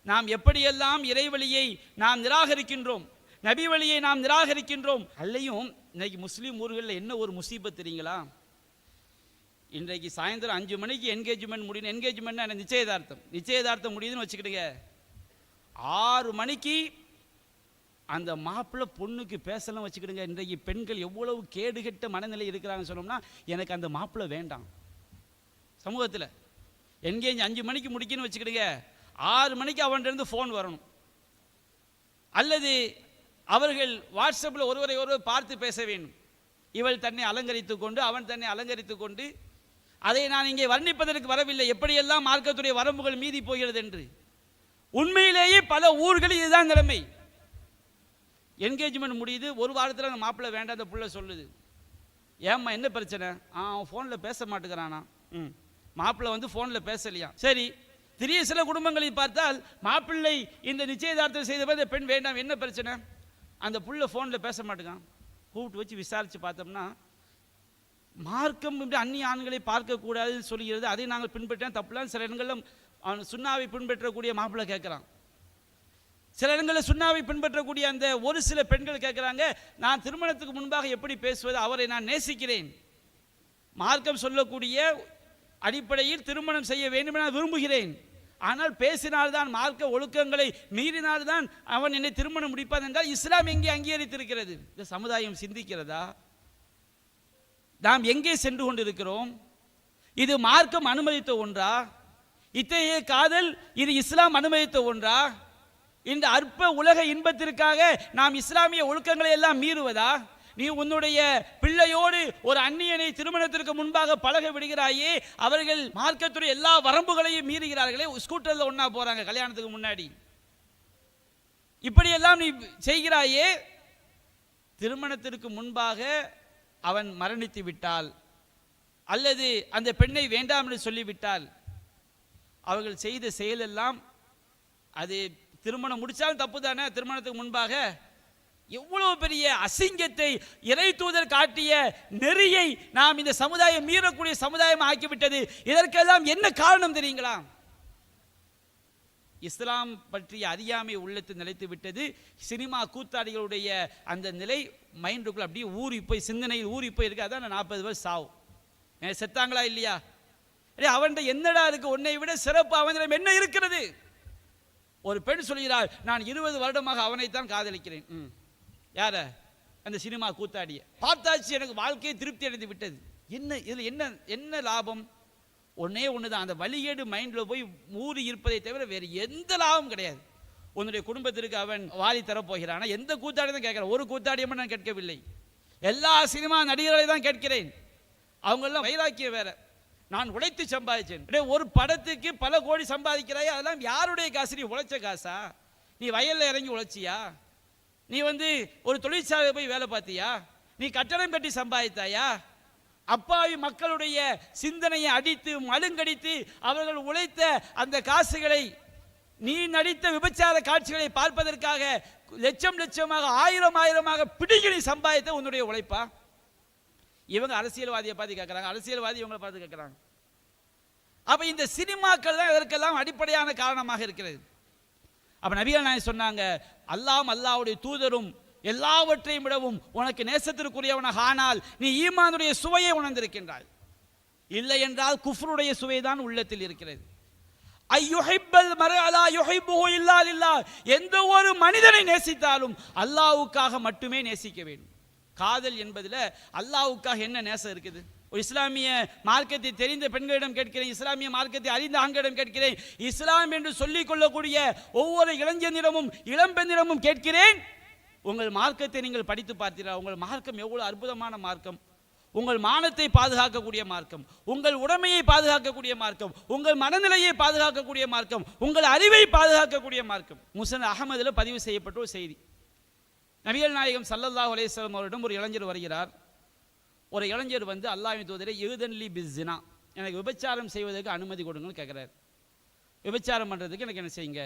நாம் எப்படியெல்லாம் இறைவழியை நாம் நிராகரிக்கின்றோம், நபி வழியை நாம் நிராகரிக்கின்றோம். அல்லையும் இன்னைக்கு முஸ்லீம் ஊர்களில் என்ன ஒரு முசீபத் தெரியுங்களா? இன்றைக்கு சாயந்தரம் 5 மணிக்கு என்கேஜ்மெண்ட் முடியும். என்கேஜ்மெண்ட் நிச்சயதார்த்தம் முடியுதுன்னு வச்சுக்கிட்டுங்க, 6 மணிக்கு அந்த மாப்பிள்ளை பொண்ணுக்கு பேசலாம் வச்சுக்கிடுங்க. இன்றைக்கு பெண்கள் எவ்வளவு கேடுகெட்ட மனநிலை இருக்கிறாங்கன்னு சொன்னோம்னா, எனக்கு அந்த மாப்பிள்ளை வேண்டாம். சமூகத்தில் என்கேஜ் 5 மணிக்கு முடிக்கணும்னு வச்சுக்கிடுங்க, 6 மணிக்கு அவன்கிட்ட ஃபோன் வரணும், அல்லது அவர்கள் வாட்ஸ்அப்பில் ஒருவரை ஒருவர் பார்த்து பேச வேண்டும். இவள் தன்னை அலங்கரித்து கொண்டு அவன் தன்னை அலங்கரித்து கொண்டு, அதை நான் இங்கே வர்ணிப்பதற்கு வரவில்லை, எப்படியெல்லாம் மார்க்கத்துடைய வரம்புகள் மீறி போகிறது என்று. உண்மையிலேயே பல ஊர்களில் இதுதான் நிலைமை. என்கேஜ்மெண்ட் முடியுது, ஒரு வாரத்தில் அந்த மாப்பிள்ளை வேண்டாம், அந்த பிள்ளை சொல்லுது, ஏம்மா என்ன பிரச்சனை? அவன் ஃபோனில் பேச மாட்டேங்கிறானா? மாப்பிள்ளை வந்து ஃபோனில் பேசலையா? சரி, திடீர் சில குடும்பங்களில் பார்த்தால் மாப்பிள்ளை இந்த நிச்சயதார்த்தம் செய்த இந்த பெண் வேண்டாம், என்ன பிரச்சனை? அந்த புள்ள ஃபோனில் பேச மாட்டேங்கான். கூப்பிட்டு வச்சு விசாரித்து பார்த்தோம்னா, மார்க்கம் இப்படி அந்நிய ஆண்களை பார்க்கக்கூடாதுன்னு சொல்லுகிறது. அதை நாங்கள் பின்பற்ற தப்புலாம். சில இடங்களில் அவன் சுண்ணாவை பின்பற்றக்கூடிய மாப்பிள்ளை கேட்குறான். சில இடங்களில் சுண்ணாவை பின்பற்றக்கூடிய அந்த ஒரு சில பெண்கள் கேட்குறாங்க, நான் திருமணத்துக்கு முன்பாக எப்படி பேசுவது, அவரை நான் நேசிக்கிறேன், மார்க்கம் சொல்லக்கூடிய அடிப்படையில் திருமணம் செய்ய வேண்டும் என விரும்புகிறேன், ஆனால் பேசினால்தான், மார்க்க ஒழுக்கங்களை மீறினால்தான் அவன் என்னை திருமணம் முடிப்பான் என்றால் இஸ்லாம் எங்கே அங்கீகரித்திருக்கிறது? இந்த சமுதாயம் சிந்திக்கிறதா? நாம் எங்கே சென்று கொண்டிருக்கிறோம்? இது மார்க்கம் அனுமதித்த ஒன்றா? இத்தகைய காதல் இது இஸ்லாம் அனுமதித்த ஒன்றா? இந்த அற்ப உலக இன்பத்திற்காக நாம் இஸ்லாமிய ஒழுக்கங்களை எல்லாம் மீறுவதா? நீ உன்னுடைய பிள்ளையோடு ஒரு அந்நியனை திருமணத்திற்கு முன்பாக பழக விடுகிறாயே, அவர்கள் மார்க்கத்துடைய எல்லா வரம்புகளையும் மீறுகிறார்களே, ஸ்கூட்டரில் ஒன்றா போறாங்க கல்யாணத்துக்கு முன்னாடி, இப்படியெல்லாம் நீ செய்கிறாயே, திருமணத்திற்கு முன்பாக அவன் மரணித்து விட்டால் அல்லது அந்த பெண்ணை வேண்டாம் என்று சொல்லிவிட்டால் அவர்கள் செய்த செயலெல்லாம் அது திருமணம் முடிச்சாலும் தப்பு தானே? திருமணத்துக்கு முன்பாக எவ்வளவு பெரிய அசிங்கத்தை இறை தூதர் காட்டிய நெறியை நாம் இந்த சமுதாயம் மீறக்கூடிய சமுதாயம் ஆக்கிவிட்டது. இதற்கெல்லாம் என்ன காரணம் தெரியுங்களா? இஸ்லாம் பற்றிய அறியாமை உள்ளத்தில் நிலைத்து விட்டது. சினிமா கூத்தாடிகளுடைய அந்த நிலை மைண்டுக்குள்ள அப்படியே ஊறி போய், சிந்தனையில் ஊறி போய் இருக்கு. அதான் 40 பேர் சாவு. செத்தாங்களா இல்லையா? அவன் என்னடா இருக்கு, உன்னை விட சிறப்பு அவனிடம் என்ன இருக்கிறது? ஒரு பெண் சொல்கிறாள், நான் 20 வருடமாக அவனைத்தான் காதலிக்கிறேன். யார? அந்த சினிமா கூத்தாடிய பார்த்தாச்சு, எனக்கு வாழ்க்கையை திருப்தி அடைந்து விட்டது. என்ன இதில் என்ன என்ன லாபம்? ஒன்னே ஒண்ணுதான், அந்த வழிகேடு மைண்ட்ல போய் ஊறி இருப்பதை தவிர வேறு எந்த லாபம் கிடையாது. உன்னுடைய குடும்பத்திற்கு அவன் வாரி தரப்போகிறானா? எந்த கூத்தாடி தான் கேட்கிறேன், ஒரு கூத்தாடியும் நான் கேட்கவில்லை, எல்லா சினிமா நடிகர்களை தான் கேட்கிறேன். அவங்கெல்லாம் வைராக்கியம் வேற, நான் உழைத்து சம்பாதிச்சேன். ஒரு படத்துக்கு பல கோடி சம்பாதிக்கிறாய், அதெல்லாம் யாருடைய காசு? நீ உழைச்ச காசா? நீ வயல்ல இறங்கி உழைச்சியா? நீ ஒரு தொழிற்சாலை போய் வேலை பார்த்தியா? நீ கட்டடம் கட்டி சம்பாதித்தாயா? அப்பாவி மக்களுடைய சிந்தனையை அடித்து மழுங்கடித்து அவர்கள் உழைத்த அந்த காசுகளை, நீ நடித்த விபச்சார காட்சிகளை பார்ப்பதற்காக லட்சம் லட்சமாக ஆயிரமாக பிடிக்கி சம்பாதித்த உன்னுடைய உழைப்பா? இவங்க அரசியல்வாதியை பார்த்து கேட்கிறாங்க, அரசியல்வாதி இவங்களை பார்த்து கேட்கிறாங்க. அப்ப இந்த சினிமாக்கள் தான் இதற்கெல்லாம் அடிப்படையான காரணமாக இருக்கிறது. அப்ப நபிகள் நாயகம் சொன்னாங்க, அல்லாஹ்வுடைய தூதரும் எல்லாவற்றையும் விடவும் உனக்கு நேசத்திற்குரியவனாக ஆனால் நீ ஈமானுடைய சுவையை உணர்ந்திருக்கின்றாய், இல்லை என்றால் குஃப்ருடைய சுவைதான் உள்ளத்தில் இருக்கிறது. எந்த ஒரு மனிதனை நேசித்தாலும் அல்லாஹ்வுக்காக மட்டுமே நேசிக்க வேண்டும். காதல் என்பதில் அல்லாஹ்வுக்காக என்ன நேசம் இருக்குது? ஒரு இஸ்லாமிய மார்க்கத்தை தெரிந்த பெண்களிடம் கேட்கிறேன், இஸ்லாமிய மார்க்கத்தை அறிந்த ஆண்களிடம் கேட்கிறேன், இஸ்லாம் என்று சொல்லிக் கொள்ளக்கூடிய ஒவ்வொரு இளைஞனிடமும் இளம்பெண்ணிடமும் கேட்கிறேன், உங்கள் மார்க்கத்தை நீங்கள் படித்து பார்த்தீர்களா? உங்கள் மார்க்கம் எவ்வளவு அற்புதமான மார்க்கம், உங்கள் மானத்தை பாதுகாக்கக்கூடிய மார்க்கம், உங்கள் உடைமையை பாதுகாக்கக்கூடிய மார்க்கம், உங்கள் மனநிலையை பாதுகாக்கக்கூடிய மார்க்கம், உங்கள் அறிவை பாதுகாக்கக்கூடிய மார்க்கம். முஸ்னத் அஹ்மதில் பதிவு செய்யப்பட்ட ஒரு செய்தி. நபிகள் நாயகம் ஸல்லல்லாஹு அலைஹி வஸல்லம் அவரிடம் ஒரு இளைஞர் வருகிறார். ஒரு இளைஞர் அல்லாஹ்வின் தூதரே யுதன்லி பிஸ்ஸினா, எனக்கு விபச்சாரம் செய்வதற்கு அனுமதி கொடுங்கன்னு கேட்குறாரு. விபச்சாரம் பண்ணுறதுக்கு எனக்கு என்ன செய்யுங்க,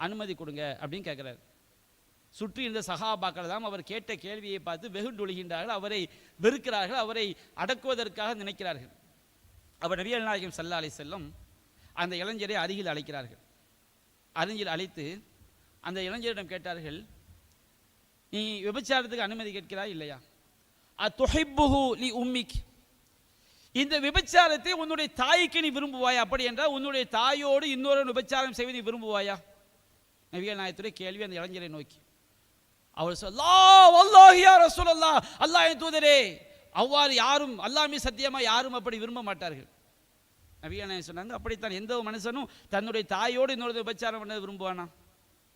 அனுமதி கொடுங்க அப்படின்னு கேட்குறாரு. சுற்றி இருந்த சஹாபாக்கள் தான் அவர் கேட்ட கேள்வியை பார்த்து வெகுண்டொழுகின்றார்கள், அவரை வெறுக்கிறார்கள், அவரை அடக்குவதற்காக நினைக்கிறார்கள். அவர் நபிகள் நாயகம் ஸல்லல்லாஹு அலைஹி வஸல்லம் அந்த இளைஞரை அருகில் அழைக்கிறார்கள். அருகில் அழைத்து அந்த இளைஞரிடம் கேட்டார்கள், நீ விபச்சாரத்துக்கு அனுமதி கேட்கிறாய் இல்லையா? அத்துஹிப்புஹு லி உம்மிக், இந்த விபச்சாரத்தை உன்னுடைய தாய்க்கு நீ விரும்புவாயா? அப்படி என்றால் உன்னுடைய தாயோடு இன்னொரு விபச்சாரம் செய்வதை விரும்புவாயா? நபிகள் நாயகத்துடைய கேள்வி அந்த இளைஞரை நோக்கி. அவர் வல்லாஹி யா ரசூலல்லாஹ், அல்லாஹ்வின் தூதரே, அவ்வாறு யாரும், அல்லாஹ் மீது சத்தியமா யாரும் அப்படி விரும்ப மாட்டார்கள். நபிகள் நாயகம் சொன்னாங்க, அப்படித்தான் எந்த மனுஷனும் தன்னுடைய தாயோடு இன்னொரு விபச்சாரம் பண்ண விரும்புவானா?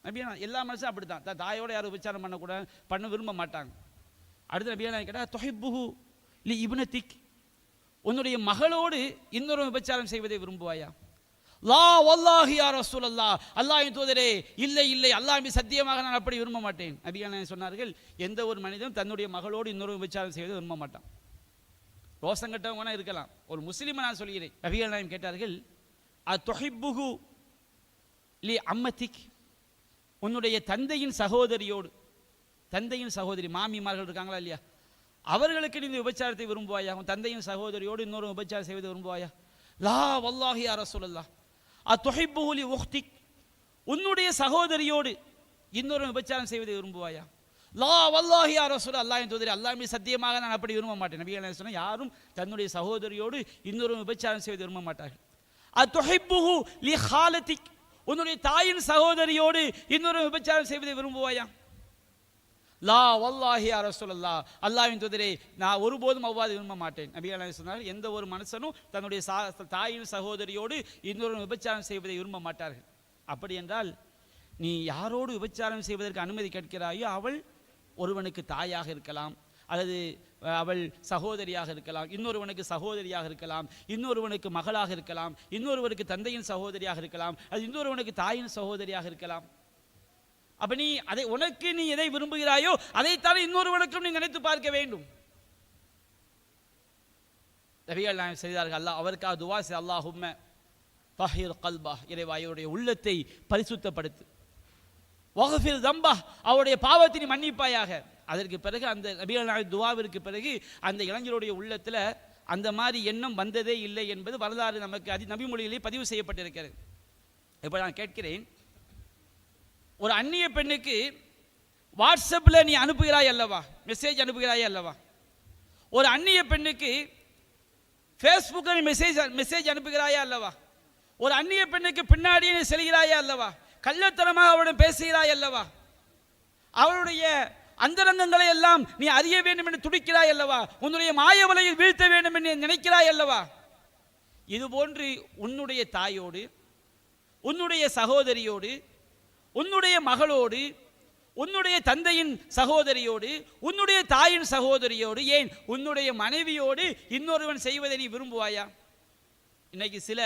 நபிகள் எல்லா மனுஷனும் அப்படித்தான், தன் தாயோடு யாரும் விபச்சாரம் பண்ண விரும்ப மாட்டாங்க. அடுத்த நபிகள் நாயகம் கேட்டா, துஹிப்புஹு லி இப்னதிக், உன்னுடைய மகளோடு இன்னொரு விபச்சாரம் செய்வதை விரும்புவாயா? லா வல்லாஹி யா ரசூலல்லாஹ், அல்லாஹ்வின் தூதரே, இல்லை இல்லை, அல்லாஹ் மீது சத்தியமாக நான் அப்படி விரும்ப மாட்டேன். நபிகள் நாயகம் சொன்னார்கள், எந்த ஒரு மனிதனும் தன்னுடைய மகளோடு இன்னொரு விபச்சாரம் செய்வதை விரும்ப மாட்டான். ரோசம் கட்டவங்க இருக்கலாம், ஒரு முஸ்லிமை நான் சொல்கிறேன். நபிகள் நாயகம் கேட்டார்கள், அத்துஹிப்புஹு லி அம்மதிக், உன்னுடைய தந்தையின் சகோதரியோடு, தந்தையின் சகோதரி மாமிமார்கள் இருக்காங்களா இல்லையா, அவர்களுக்கு நீ விபச்சாரத்தை விரும்புவாயா? உன் தந்தையின் சகோதரியோடு இன்னொரு விபச்சாரம் செய்வதை விரும்புவாயா? லா வல்லாஹி யா ரசூலல்லாஹ் அத்துஹிப்புஹு லி உக்திக், உன்னுடைய சகோதரியோடு இன்னொரு விபச்சாரம் செய்வதை விரும்புவாயா? லா வல்லாஹி யா ரசூலல்லாஹ், அல்லாஹ்வின் தூதரே அல்லாஹ் மீது சத்தியமாக நான் அப்படி விரும்ப மாட்டேன். நபி அலைஹிஸ்ஸலாம் சொன்னா யாரும் தன்னுடைய சகோதரியோடு இன்னொரு விபச்சாரம் செய்வதை விரும்ப மாட்டார்கள். அத்துஹிப்புஹு லி ஹாலதிக், உன்னுடைய தாயின் சகோதரியோடு இன்னொரு விபச்சாரம் செய்வதை விரும்புவாயா? லா வல்லாஹி யா ரசூலல்லாஹ், அல்லாஹ்வின் தூதரே நான் ஒருபோதும் அவ்வாறு விரும்ப மாட்டேன். நபி அலைஹிஸ்ஸலாம் சொன்னார்கள், எந்த ஒரு மனுஷனும் தன்னுடைய தாயின் சகோதரியோடு இன்னொரு விபச்சாரம் செய்வதை விரும்ப மாட்டார்கள். அப்படி என்றால் நீ யாரோடு விபச்சாரம் செய்வதற்கு அனுமதி கேட்கிறாயோ அவள் ஒருவனுக்கு தாயாக இருக்கலாம், அல்லது அவள் சகோதரியாக இருக்கலாம், இன்னொருவனுக்கு சகோதரியாக இருக்கலாம், இன்னொருவனுக்கு மகளாக இருக்கலாம், இன்னொருவருக்கு தந்தையின் சகோதரியாக இருக்கலாம், அது இன்னொருவனுக்கு தாயின் சகோதரியாக இருக்கலாம். அப்ப நீ அதை உனக்கு நீ எதை விரும்புகிறாயோ அதைத்தான் இன்னொருவனுக்கும் நீ நினைத்து பார்க்க வேண்டும். நபிகள் நாயகம் செய்தார்கள். அல்லாஹ் அவருக்காக துவா செய், அல்லாஹும்ம தஹீர் கல்பா, இறைவா அவருடைய உள்ளத்தை பரிசுத்தப்படுத்து, வக்ஃபிர் தம்பா, அவருடைய பாவத்தை மன்னிப்பாயாக. அதற்கு பிறகு அந்த நபிகள் நாயகம் துவாவிற்கு பிறகு அந்த இளைஞருடைய உள்ளத்துல அந்த மாதிரி எண்ணம் வந்ததே இல்லை என்பது வரலாறு நமக்கு நபிமொழியிலே பதிவு செய்யப்பட்டிருக்கிறது. இப்போ நான் கேட்கிறேன், ஒரு அந்நிய பெண்ணுக்கு வாட்ஸ்அப்பில் நீ அனுப்புகிறாய் அல்லவா, மெசேஜ் அனுப்புகிறாய் அல்லவா, ஒரு அந்நிய பெண்ணுக்கு ஃபேஸ்புக்கில் மெசேஜ் அனுப்புகிறாயா அல்லவா, ஒரு அந்நிய பெண்ணுக்கு பின்னாடியே நீ செல்கிறாயா அல்லவா, கள்ளத்தனமாக அவளுடன் பேசுகிறாய் அல்லவா, அவளுடைய அந்தரங்கங்களை எல்லாம் நீ அறிய வேண்டும் என்று துடிக்கிறாய் அல்லவா, உன்னுடைய மாயவலையில் வீழ்த்த வேண்டும் என்று நினைக்கிறாய் அல்லவா. இது போன்று உன்னுடைய தாயோடு, உன்னுடைய சகோதரியோடு, உன்னுடைய மகளோடு, உன்னுடைய தந்தையின் சகோதரியோடு, உன்னுடைய தாயின் சகோதரியோடு, ஏன் உன்னுடைய மனைவியோடு இன்னொருவன் செய்வதை நீ விரும்புவாயா? இன்னைக்கு சில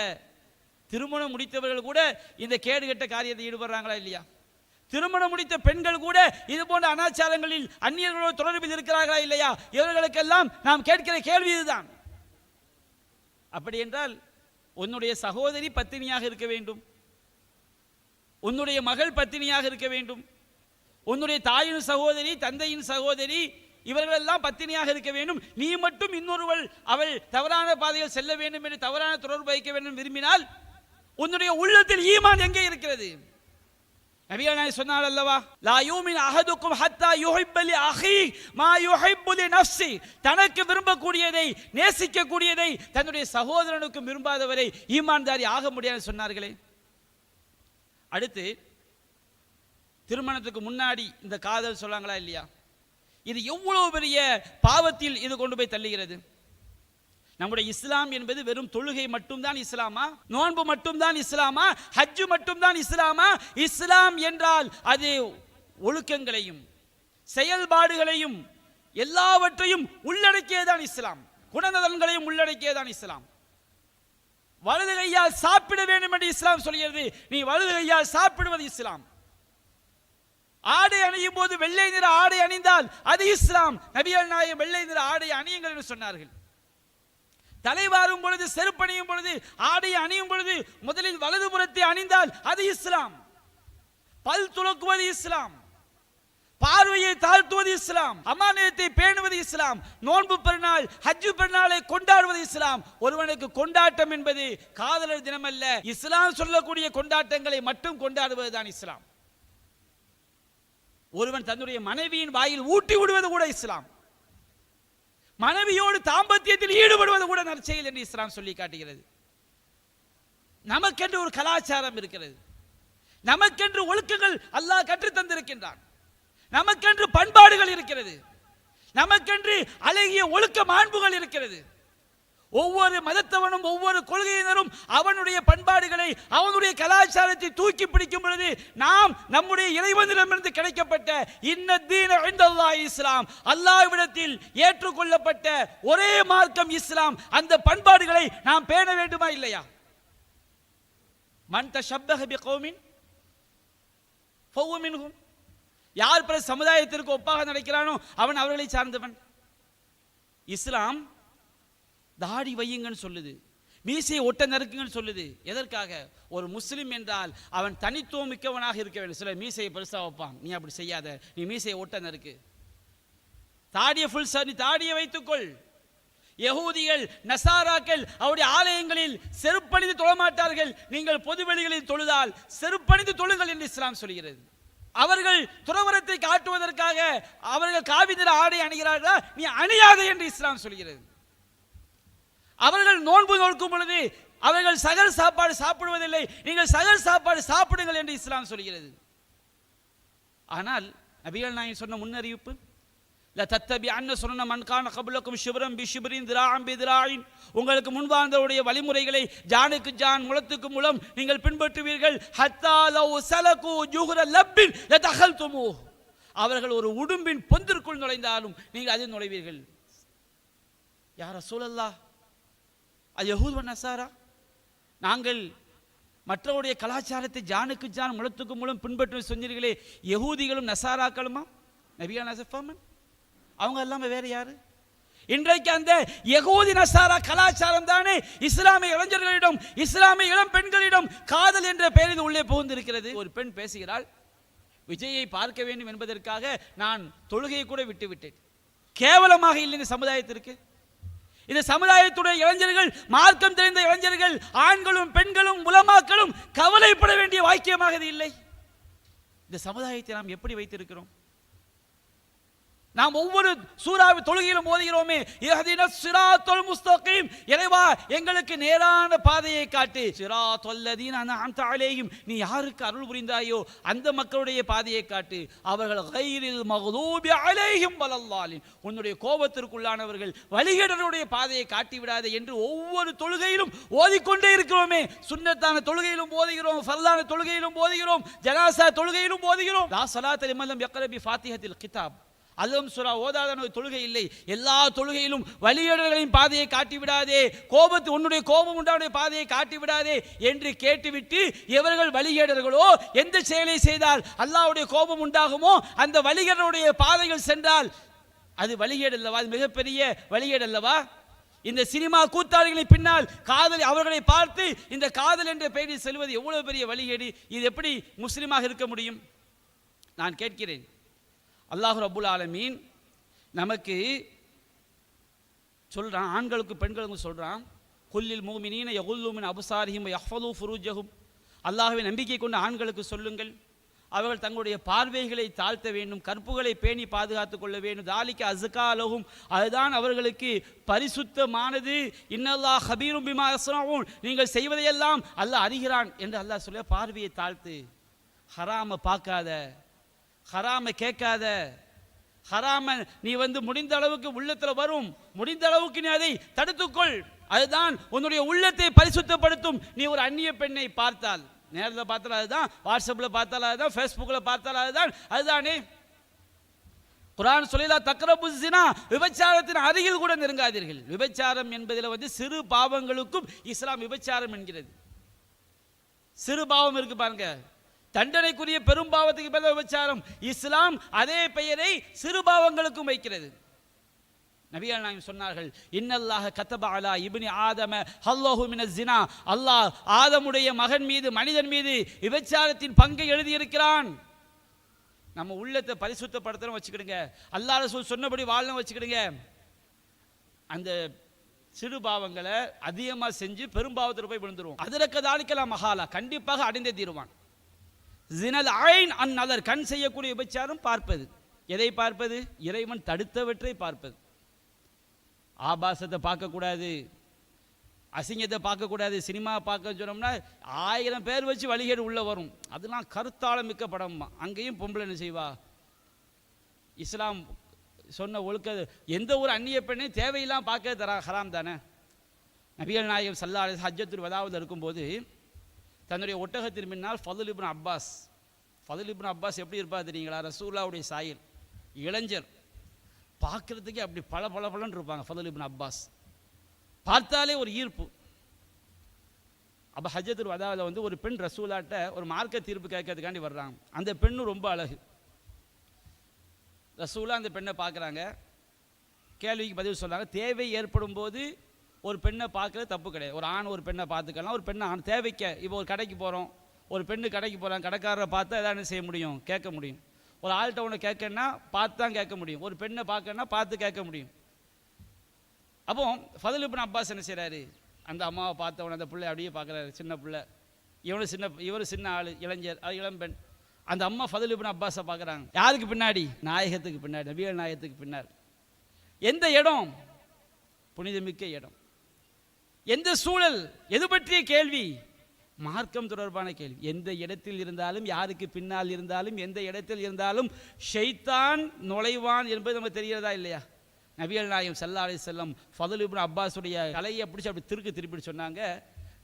திருமணம் முடித்தவர்கள் கூட இந்த கேடுகட்ட காரியத்தை ஈடுபடுறாங்களா இல்லையா? திருமணம் முடித்த பெண்கள் கூட இது போன்ற அனாச்சாரங்களில் அந்நியர்களோடு தொடர்பில் இருக்கிறார்களா இல்லையா? இவர்களுக்கெல்லாம் நாம் கேட்கிற கேள்வி இதுதான். அப்படி என்றால் உன்னுடைய சகோதரி பத்தினியாக இருக்க வேண்டும், உன்னுடைய மகள் பத்தினியாக இருக்க வேண்டும், உன்னுடைய தாயின் சகோதரி, தந்தையின் சகோதரி, இவர்களெல்லாம் பத்தினியாக இருக்க வேண்டும். நீ மட்டும் இன்னொருவள் அவள் தவறான பாதையில் செல்ல வேண்டும் என்று தவறான தொடர்பு வைக்க வேண்டும் விரும்பினால் உன்னுடைய உள்ளத்தில் ஈமான் எங்கே இருக்கிறது? நபிகள் நாயகம் சொன்னார் அல்லவா, லா யூமின் அஹதுக்கும் ஹத்தா யுஹிப்ப லி அஹீ மா யுஹிப்பு லி நஃப்ஸி, தனக்கு விரும்பக்கூடியதை, நேசிக்கக்கூடியதை தன்னுடைய சகோதரனுக்கு விரும்பாதவரை ஈமான்தாரி ஆக முடியாது சொன்னார்களே. அடுத்து திருமணத்துக்கு முன்னாடி இந்த காதல் சொல்லாங்களா இல்லையா, இது எவ்வளவு பெரிய பாவத்தில் இது கொண்டு போய் தள்ளுகிறது. நம்முடைய இஸ்லாம் என்பது வெறும் தொழுகை மட்டும்தான் இஸ்லாமா, நோன்பு மட்டும்தான் இஸ்லாமா, ஹஜ்ஜு மட்டும்தான் இஸ்லாமா? இஸ்லாம் என்றால் அது ஒழுக்கங்களையும் செயல்பாடுகளையும் எல்லாவற்றையும் உள்ளடக்கியதான் இஸ்லாம், குணநலன்களையும் உள்ளடக்கியதான் இஸ்லாம். வலது கையால் சாப்பிட வேண்டும் என்று இஸ்லாம் சொல்கிறது, நீ வலது கையால் சாப்பிடுவது இஸ்லாம். ஆடை அணியும் போது வெள்ளை நிற ஆடை அணிந்தால் அது இஸ்லாம். நபிகள் நாயகம் வெள்ளை நிற ஆடை அணியுங்கள் என்று சொன்னார்கள். தலைவாரும் பொழுது, செருப்பணியும் பொழுது, ஆடை அணியும் பொழுது முதலில் வலதுபுறத்தை அணிந்தால் அது இஸ்லாம். பல் துலக்குவது இஸ்லாம், பார்வையை தாழ்த்துவது இஸ்லாம், அமானியத்தை பேணுவது இஸ்லாம், நோன்பு பெருநாள், ஹஜ்ஜு பெருநாளை கொண்டாடுவது இஸ்லாம். ஒருவனுக்கு கொண்டாட்டம் என்பது காதலர் தினம் அல்ல, இஸ்லாம் சொல்லக்கூடிய கொண்டாட்டங்களை மட்டும் கொண்டாடுவதுதான் இஸ்லாம். ஒருவன் தன்னுடைய மனைவியின் வாயில் ஊட்டி விடுவது கூட இஸ்லாம். மனைவியோடு தாம்பத்தியத்தில் ஈடுபடுவது கூட நற்செயல் என்று இஸ்லாம் சொல்லி காட்டுகிறது. நமக்கென்று ஒரு கலாச்சாரம் இருக்கிறது, நமக்கென்று ஒழுக்கங்கள் அல்லாஹ் கற்றுத் தந்திருக்கின்றான், நமக்கென்று பண்பாடுகள் இருக்கிறது, நமக்கென்று அழகிய ஒழுக்க மாண்புகள் இருக்கிறது. ஒவ்வொரு மதத்தவனும் ஒவ்வொரு கொள்கையினரும் அவனுடைய பண்பாடுகளை, அவனுடைய கலாச்சாரத்தை தூக்கி பிடிக்கும் பொழுது நாம் நம்முடைய இறைவனிடமிருந்து கிடைக்கப்பட்ட இன்னதீன இன்தல்லாஹ் இஸ்லாம், அல்லாஹ்விடத்தில் ஏற்றுக்கொள்ளப்பட்ட ஒரே மார்க்கம் இஸ்லாம், அந்த பண்பாடுகளை நாம் பேண வேண்டுமா இல்லையா? மன் தஷப்பஹ பிகௌமின் ஃபஹுவ மின்ஹும், யார் பிற சமுதாயத்திற்கு ஒப்பாக நடக்கிறானோ அவன் அவர்களை சார்ந்தவன். இஸ்லாம் தாடி வையுங்கன்னு சொல்லுது, மீசையை ஒட்ட நறுக்குங்கன்னு சொல்லுது. எதற்காக? ஒரு முஸ்லிம் என்றால் அவன் தனித்துவம் மிக்கவனாக இருக்க வேண்டும். சில மீசையை பெருசாக வைப்பான், நீ அப்படி செய்யாத, நீ மீசையை ஒட்ட நறுக்கு. தாடியை ஃபுல் நீ தாடியை வைத்துக்கொள். யகூதிகள் நசாராக்கள் அவருடைய ஆலயங்களில் செருப்பணிந்து தொழமாட்டார்கள். நீங்கள் பொதுவெளிகளில் தொழுதால் செருப்பணிந்து தொழுங்கள் என்று இஸ்லாம் சொல்கிறது. அவர்கள் துறவரத்தை காட்டுவதற்காக அவர்கள் காவி நிற ஆடை அணிகிறார்களா, நீ அணியாதே என்று இஸ்லாம் சொல்கிறது. அவர்கள் நோன்பு நோக்கும் பொழுது அவர்கள் சகல் சாப்பாடு சாப்பிடுவதில்லை, நீங்கள் சகல் சாப்பாடு சாப்பிடுங்கள் என்று இஸ்லாம் சொல்கிறது. ஆனால் நபிகள் நாயகம் சொன்ன முன்னறிவிப்பு, உங்களுக்கு முன்பாந்தவருடைய வழிமுறைகளை ஜானுக்கு ஜான் முழத்துக்கு முழம் நீங்கள் பின்பற்றுவீர்கள். அவர்கள் ஒரு உடும்பின் பொந்திற்குள் நுழைந்தாலும் நீங்கள் அதில் நுழைவீர்கள். யா ரசூலல்லாஹ், அது யஹூத் வ நஸாரா, நாங்கள் மற்றவருடைய கலாச்சாரத்தை ஜானுக்கு ஜான் முழத்துக்கு மூலம் பின்பற்ற சொன்னீர்களே, யஹூதிகளும் நசாராக்களுமா? நபியா நஸஃபமன் அவங்க எல்லாமே வேற யாரு? இன்றைக்கு அந்த யகூதி நசாரா கலாச்சாரம் தானே இஸ்லாமிய இளைஞர்களிடம், இஸ்லாமிய இளம் பெண்களிடம் காதல் என்ற பெயரில் உள்ளே புகுந்திருக்கிறது. ஒரு பெண் பேசுகிறாள், விஜயை பார்க்க வேண்டும் என்பதற்காக நான் தொழுகையை கூட விட்டுவிட்டேன். கேவலமாக இல்லை இந்த சமுதாயத்திற்கு? இந்த சமுதாயத்துடைய இளைஞர்கள், மார்க்கம் தெரிந்த இளைஞர்கள், ஆண்களும் பெண்களும் உலமாக்களும் கவலைப்பட வேண்டிய வாக்கியமாக இது இல்லை. இந்த சமுதாயத்தை நாம் எப்படி வைத்திருக்கிறோம்? நாம் ஒவ்வொரு சூறாவை தொழுகையிலும் ஓதுகிறோமே, இஹ்தினஸ் ஸிராத்தல் முஸ்தகீம், இறைவா எங்களுக்கு நேரான பாதையை காட்டு. ஸிராத்தல் லதீன அன்அம்த அலைஹிம், நீ யாருக்கு அருள் புரிந்தாயோ அந்த மக்களுடைய பாதையை காட்டு. அவர்கள் கைரில் மக்தூபி அலைஹிம் வலல்லாலின், உன்னுடைய கோபத்திற்குள்ளானவர்கள், வழிகேடருடைய பாதையை காட்டி விடாதே என்று ஒவ்வொரு தொழுகையிலும் ஓதிக்கொண்டே இருக்கிறோமே. சுன்னத்தான தொழுகையிலும் ஓதுகிறோம், ஃபர்லான தொழுகையிலும் ஓதுகிறோம், ஜனாஸா தொழுகையிலும் ஓதுகிறோம். லா ஸலாத்த லிமன் லம் யக்ர பி ஃபாத்திஹத்தில் கிதாப், அல்லும் சூரா ஓதாத தொழுகை இல்லை. எல்லா தொழுகையிலும் வழிகேடர்களின் பாதையை காட்டி விடாதே, உன்னுடைய கோபம் உண்டாவுடைய பாதையை காட்டி விடாதே என்று கேட்டுவிட்டு, எவர்கள் வழிகேடர்களோ, எந்த செயலை செய்தால் அல்லாஹ்வுடைய கோபம் உண்டாகுமோ அந்த வழிகேடருடைய பாதைகள் சென்றால் அது வழிகேடு அல்லவா? அது மிகப்பெரிய வழிகேடு அல்லவா? இந்த சினிமா கூத்தாளிகளின் பின்னால் காதல், அவர்களை பார்த்து இந்த காதல் என்ற பெயரில் செல்வது எவ்வளவு பெரிய வழிகேடு! இது எப்படி முஸ்லிமாக இருக்க முடியும்? நான் கேட்கிறேன், அல்லாஹ் ரப்புல் ஆலமீன் நமக்கு சொல்றான், ஆண்களுக்கு பெண்களுக்கு சொல்றான், குல்லில் முஃமினீன யகுல்லு மின் அப்சாரிஹிம் வ யஹ்ஃபது ஃபுரூஜஹும், அல்லாஹ்வை நம்பிக்கை கொண்ட ஆண்களுக்கு சொல்லுங்கள், அவர்கள் தங்களுடைய பார்வைகளை தாழ்த்த வேண்டும், கற்புகளை பேணி பாதுகாத்துக் கொள்ள வேண்டும். தாலிக அஸ்கா லஹும், அதுதான் அவர்களுக்கு பரிசுத்தமானது. இன்னல்லாஹ் ஹபீரும் பிமா யஸ்னஊன், நீங்கள் செய்வதையெல்லாம் அல்லாஹ் அறிகிறான் என்று அல்லாஹ் சொல்ல. பார்வையை தாழ்த்து, ஹராம பார்க்காத, ஹராம கேட்காத, ஹராம நீ முடிந்த அளவுக்கு உள்ளத்தில் வரும், முடிந்த அளவுக்கு நீ அதை தடுத்துக்கொள். அதுதான் உன்னுடைய உள்ளத்தை பரிசுத்தப்படுத்தும். நீ ஒரு அந்நிய பெண்ணை பார்த்தால், நேரில் பார்த்தால் அதுதான், வாட்ஸ்அப்பில் பார்த்தால் அதுதான், ஃபேஸ்புக்கில் பார்த்தால் அதுதானே. குர்ஆன் சொல்லிலா தக்ரபு ஸினா, விபச்சாரத்தின் அருகில் கூட நெருங்காதீர்கள். விபச்சாரம் என்பதில் சிறு பாவங்களுக்கும் இஸ்லாம் விபச்சாரம் என்கிறது. சிறு பாவம் இருக்கு பாருங்க, தண்டனைக்குரிய பெரும் பாவத்துக்கு பதில் விபச்சாரம். இஸ்லாம் அதே பெயரை சிறு பாவங்களுக்கும் வைக்கிறது. நபிகள் நாயகம் சொன்னார்கள், இன்னல்லாஹ கதப அலா இப்னி ஆதம ஹல்லஹு மினஸ் ஸினா, அல்லாஹ் ஆதமுடைய மகன் மீது, மனிதன் மீது விபச்சாரத்தின் பங்கை எழுதியிருக்கிறான். நம்ம உள்ளத்தை பரிசுத்தப்படுத்தணும் வச்சுக்கிடுங்க, அல்லாஹ் ரசூல் சொன்னபடி வாழணும் வச்சுக்கிடுங்க. அந்த சிறு பாவங்களை அதிகமாக செஞ்சு பெரும் பாவத்தில் போய் விழுந்துருவோம். அதற்கதாலிக்கலாம் மகாலா, கண்டிப்பாக அடைந்தே தீருவான். ஜினல் ஐன் அந்நலர், கண் செய்யக்கூடிய விபச்சாரம் பார்ப்பது. எதை பார்ப்பது? இறைவன் தடுத்தவற்றை பார்ப்பது. ஆபாசத்தை பார்க்கக்கூடாது, அசிங்கத்தை பார்க்கக்கூடாது. சினிமா பார்க்க சொன்னோம்னா 1000 பேர் வச்சு வழிகேடு உள்ள வரும். அதெல்லாம் கருத்தாளம் மிக்க படம். அங்கேயும் பொம்பளை என்ன செய்வா? இஸ்லாம் சொன்ன ஒழுக்க, எந்த ஒரு அந்நிய பெண்ணையும் தேவையில்லாம் பார்க்க தரா ஹராம் தானே. நபிகள் நாயகம் ஸல்லல்லாஹு அலைஹி வஸல்லம் ஹஜ்ஜத்துல் வதாவில் இருக்கும்போது தன்னுடைய ஒட்டகத்தின் பின்னால் ஃபதுல் இப்னு அப்பாஸ் எப்படி இருப்பார் தெரியுங்களா? ரசூலுல்லாஹ்வுடைய சாயல், இளைஞர், பார்க்கறதுக்கே அப்படி பளபளன்னு இருப்பாங்க. ஃபதுல் இப்னு அப்பாஸ் பார்த்தாலே ஒரு ஈர்ப்பு. அப்போ ஹஜ்ஜத்துல் வதாவில் ஒரு பெண் ரசூலாட்ட ஒரு மார்க்க தீர்ப்பு கேட்கறதுக்காண்டி வர்றாங்க. அந்த பெண்ணு ரொம்ப அழகு. ரசூலா அந்த பெண்ணை பார்க்குறாங்க, கேள்விக்கு பதில் சொல்கிறாங்க. தேவை ஏற்படும் போது ஒரு பெண்ணை பார்க்கறது தப்பு கிடையாது. ஒரு ஆண் ஒரு பெண்ணை பார்த்துக்கலாம், ஒரு பெண்ணை ஆண் தேவைக்க. இப்போ ஒரு கடைக்கு போகிறோம், ஒரு பெண்ணு கடைக்கு போகிறாங்க, கடைக்காரரை பார்த்தா எதாவது செய்ய முடியும், கேட்க முடியும். ஒரு ஆள்கிட்ட ஒன்று கேட்கணும்னா பார்த்து தான் கேட்க முடியும், ஒரு பெண்ணை பார்க்கணும்னா பார்த்து கேட்க முடியும். அப்போ ஃபதுல் இப்னு அப்பாஸ் என்ன செய்கிறாரு, அந்த அம்மாவை பார்த்தவன அந்த பிள்ளை அப்படியே பார்க்குறாரு, சின்ன பிள்ளை, இவர் சின்ன ஆள், இளைஞர், இளம்பெண். அந்த அம்மா ஃபதுல் இப்னு அப்பாஸை பார்க்குறாங்க. யாருக்கு பின்னாடி? நாயகத்துக்கு பின்னாடி, நபிகள் நாயகத்துக்கு பின்னாடி. எந்த இடம்? புனிதமிக்க இடம். எந்த சூழல்? எது பற்றிய கேள்வி? மார்க்கம் தொடர்பான கேள்வி. எந்த இடத்தில் இருந்தாலும், யாருக்கு பின்னால் இருந்தாலும், எந்த இடத்தில் இருந்தாலும் ஷைத்தான் நுழைவான் என்பது நமக்கு தெரிகிறதா இல்லையா? நபிகள் நாயகம் ஸல்லல்லாஹு அலைஹி வஸல்லம் ஃபதுல் இப்னு அப்பாஸுடைய தலையை பிடிச்சி அப்படி திருப்பி சொன்னாங்க,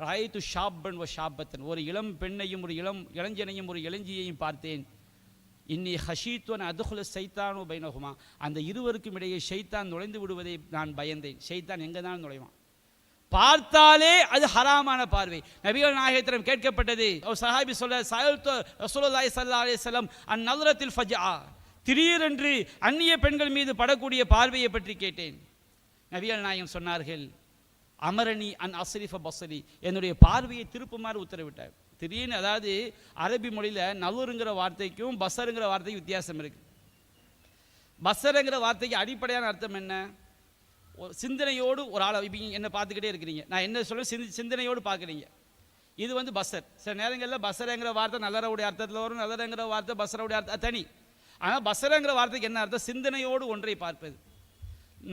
ராயத்து ஷாப்பன் வ ஷாப்பத்தன், ஒரு இளம் பெண்ணையும் ஒரு இளைஞனையும் ஒரு இளஞ்சியையும் பார்த்தேன். இன்னி ஹஷீத்வன் அதுகுல சைத்தானு பைனகுமா, அந்த இருவருக்கும் இடையே ஷைத்தான் நுழைந்து விடுவதை நான் பயந்தேன். ஷைத்தான் எங்கே தான் நுழைவான்? பார்த்தாலே அது ஹராமான பார்வை. நபிகள் நாயகத்திடம் கேட்கப்பட்டது, ஒரு சஹாபி சொல்ல, சஅல்து ரசூலுல்லாஹி ஸல்லல்லாஹு அலைஹி வஸல்லம் அன் நظرத்தில் ஃபஜ்ஆ, திடீரென்று அந்நிய பெண்கள் மீது படக்கூடிய பார்வையை பற்றி கேட்டேன். நபிகள் நாயகம் சொன்னார்கள், அமரணி அன் அஸ்ரிஃப பஸ்ரி, என்னுடைய பார்வையை திருப்புமாறு உத்தரவிட்டார். திடீர்னு, அதாவது அரபி மொழியில் நலுருங்கிற வார்த்தைக்கும் பசருங்கிற வார்த்தைக்கும் வித்தியாசம் இருக்கு. பசருங்கிற வார்த்தைக்கு அடிப்படையான அர்த்தம் என்ன? சிந்தனையோடு ஒரு ஆளை, இப்போ என்ன பார்த்துக்கிட்டே இருக்கிறீங்க, நான் என்ன சொல்ல சிந்தனையோடு பார்க்குறீங்க, இது வந்து பசர். சில நேரங்களில் பசரங்கிற வார்த்தை நல்லறவுடைய அர்த்தத்தில் வரும், நல்லறங்கிற வார்த்தை பசரவுடைய அர்த்தம் தனி. ஆனால் பசரங்கிற வார்த்தைக்கு என்ன அர்த்தம்? சிந்தனையோடு ஒன்றை பார்ப்பது.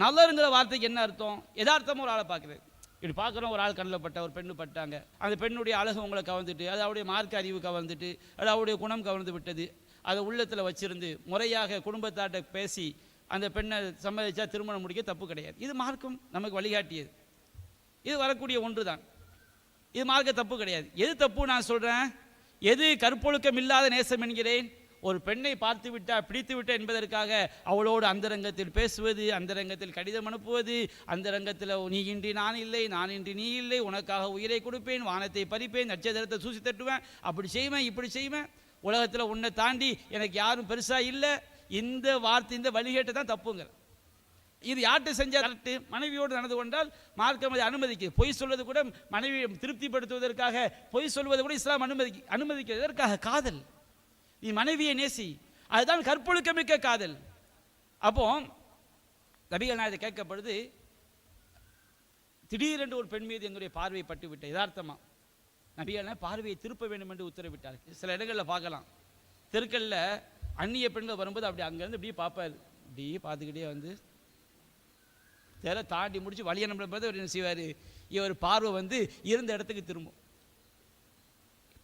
நல்லருங்கிற வார்த்தைக்கு என்ன அர்த்தம்? யதார்த்தமாக ஒரு ஆளை பார்க்குறது. இப்படி பார்க்குறோம், ஒரு ஆள் கண்ணில் பட்ட, ஒரு பெண்ணு பட்டாங்க, அந்த பெண்ணுடைய அழகு உங்களை கவர்ந்துட்டு, அது அவருடைய மார்க்க அறிவு கவர்ந்துட்டு, அது அவருடைய குணம் கவர்ந்து விட்டது, அதை உள்ளத்தில் வச்சிருந்து முறையாக குடும்பத்தாட்ட பேசி அந்த பெண்ணை சம்மதிச்சா திருமணம் முடிக்க தப்பு கிடையாது. இது மார்க்கம் நமக்கு வழிகாட்டியது. இது வரக்கூடிய ஒன்று தான். இது மார்க்க தப்பு கிடையாது. எது தப்பு நான் சொல்கிறேன்? எது கற்பொழுக்கம் இல்லாத நேசம் என்கிறேன்? ஒரு பெண்ணை பார்த்து விட்டா, பிடித்து விட்ட என்பதற்காக அவளோடு அந்தரங்கத்தில் பேசுவது, அந்தரங்கத்தில் கடிதம் அனுப்புவது, அந்தரங்கத்தில் நீ இன்றி நான் இல்லை, நான் இன்றி நீ இல்லை, உனக்காக உயிரை கொடுப்பேன், வானத்தை பறிப்பேன், நட்சத்திரத்தை சூசி தட்டுவேன், அப்படி செய்வேன், இப்படி செய்வேன், உலகத்தில் உன்னை தாண்டி எனக்கு யாரும் பெருசாக இல்லை, இந்த வார்த்தை, இந்த வழிகேட்டை தான் தப்புங்க. இது யார்கிட்ட செஞ்சால் கரெக்டு? மனைவியோடு நடந்து கொண்டால் மார்க்கம் அதை அனுமதிக்குது. பொய் சொல்வது கூட மனைவியை திருப்திப்படுத்துவதற்காக பொய் சொல்வது கூட இஸ்லாம் அனுமதிக்கிறது. எதற்காக? காதல். நீ மனைவியை நேசி, அதுதான் கற்பொழுக்கமிக்க காதல். அப்போ நபிகள் நாயகத்தை கேட்கப்படுது, திடீரென்று ஒரு பெண் மீது என்னுடைய பார்வை பட்டு விட்ட, யதார்த்தமா நபிகள் பார்வையை திருப்ப வேண்டும் என்று உத்தரவிட்டார். சில இடங்களில் பார்க்கலாம், தெருக்களில் அந்நிய பெண்கள் வரும்போது அப்படி அங்கேருந்து இப்படியே பார்ப்பார், இப்படியே பார்த்துக்கிட்டே வந்து தெர தாண்டி முடிச்சு வழியை நம்மள என்ன செய்வார், இவர் பார்வை வந்து இருந்த இடத்துக்கு திரும்பும்.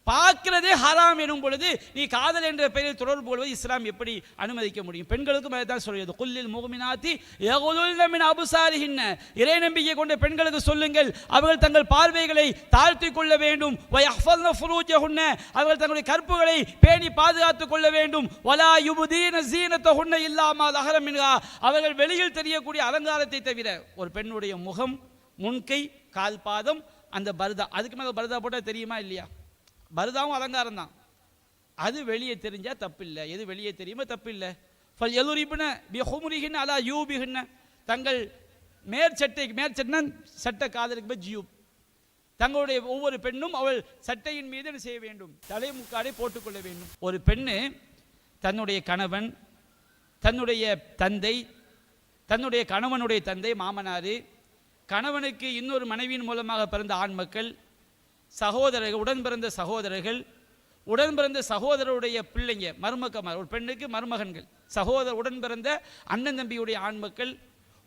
பார்க்கிறதே ஹராம் எனும் பொழுது நீ காதல் என்ற பெயரில் தொடர்பு கொள்வது இஸ்லாம் எப்படி அனுமதிக்க முடியும்? பெண்களுக்கும் அதை தான் சொல்கிறது, குல்லில் முஃமினாத்தி யகுலுல்ன மின் அப்சாரிஹின்ன, இறை நம்பிக்கை கொண்ட பெண்களுக்கு சொல்லுங்கள், அவர்கள் தங்கள் பார்வைகளை தாழ்த்தி கொள்ள வேண்டும், வயஹ்ஃபல்ன ஃபுரூஜஹுன்ன, அவர்கள் தங்களுடைய கற்புகளை பேணி பாதுகாத்துக் கொள்ள வேண்டும், வலா யுப்தீன ஸீனத்தஹுன்ன இல்லா மா ஸஹர மின்ஹா, அவர்கள் வெளியில் தெரியக்கூடிய அலங்காரத்தை தவிர. ஒரு பெண்ணுடைய முகம், முன்கை, கால் பாதம், அந்த பர்தா, அதுக்கு மேலே பர்தா போட்டால் தெரியுமா இல்லையா? பர்தாவும் அலங்காரம் தான், அது வெளியே தெரிஞ்சால் தப்பில்லை. எது வெளியே தெரியுமோ தப்பில்லை. ஃபல் எலுரிபுன பிஹுமுரிஹின் அலா யூபிஹின்ன, தங்கள் மேற்சட்டை சட்டை காதலுக்கு ஜியூப், தங்களுடைய ஒவ்வொரு பெண்ணும் அவள் சட்டையின் மீது என்ன செய்ய வேண்டும்? தலைமுக்காடை போட்டுக்கொள்ள வேண்டும். ஒரு பெண்ணு தன்னுடைய கணவன், தன்னுடைய தந்தை, தன்னுடைய கணவனுடைய தந்தை மாமனார், கணவனுக்கு இன்னொரு மனைவியின் மூலமாக பிறந்த ஆண் மக்கள், சகோதரர்கள், உடன் பிறந்த சகோதரர்கள், உடன் பிறந்த சகோதரருடைய பிள்ளைங்க, மருமக்கமார், ஒரு பெண்ணுக்கு மருமகன்கள், உடன் பிறந்த அண்ணன் தம்பியுடைய ஆண் மக்கள்,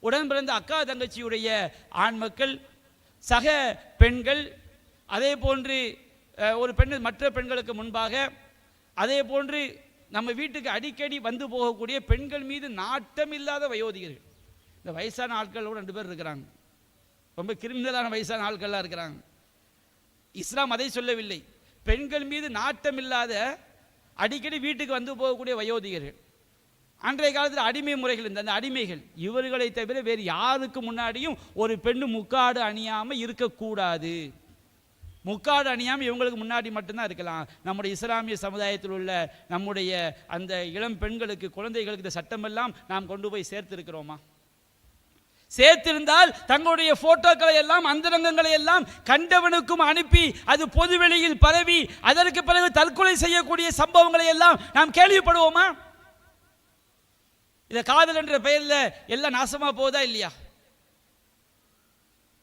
உடன் பிறந்த அக்கா தங்கச்சியுடைய ஆண் மக்கள், சக பெண்கள், அதே போன்று ஒரு பெண் மற்ற பெண்களுக்கு முன்பாக, அதே போன்று நம்ம வீட்டுக்கு அடிக்கடி வந்து போகக்கூடிய பெண்கள் மீது நாட்டம் இல்லாத வயோதிகர்கள். இந்த வயசான ஆட்களோடு 2 பேர் இருக்கிறாங்க, ரொம்ப கிரிமினலான வயசான ஆட்கள்லாம் இருக்கிறாங்க. இஸ்லாம் அதை சொல்லவில்லை. பெண்கள் மீது நாட்டம் இல்லாத அடிக்கடி வீட்டுக்கு வந்து போகக்கூடிய வயோதிகர்கள். அன்றைய காலத்தில் அடிமை முறைகள், இந்த அடிமைகள், இவர்களை தவிர வேறு யாருக்கு முன்னாடியும் ஒரு பெண்ணு முக்காடு அணியாமல் இருக்கக்கூடாது. முக்காடு அணியாமல் இவங்களுக்கு முன்னாடி மட்டும்தான் இருக்கலாம். நம்முடைய இஸ்லாமிய சமுதாயத்தில் உள்ள நம்முடைய அந்த இளம் பெண்களுக்கு, குழந்தைகளுக்கு இந்த சட்டமெல்லாம் நாம் கொண்டு போய் சேர்த்திருக்கிறோமா? சேர்த்திருந்தால் தங்களுடைய போட்டோக்களை எல்லாம், அந்தரங்கங்களை எல்லாம் கண்டவனுக்கும் அனுப்பி அது பொதுவெளியில் பரவி அதற்கு பிறகு தற்கொலை செய்யக்கூடிய சம்பவங்களை எல்லாம் நாம் கேள்விப்படுவோமா? இந்த காதல் என்ற பெயரில் எல்லாம் நாசமா போதா இல்லையா?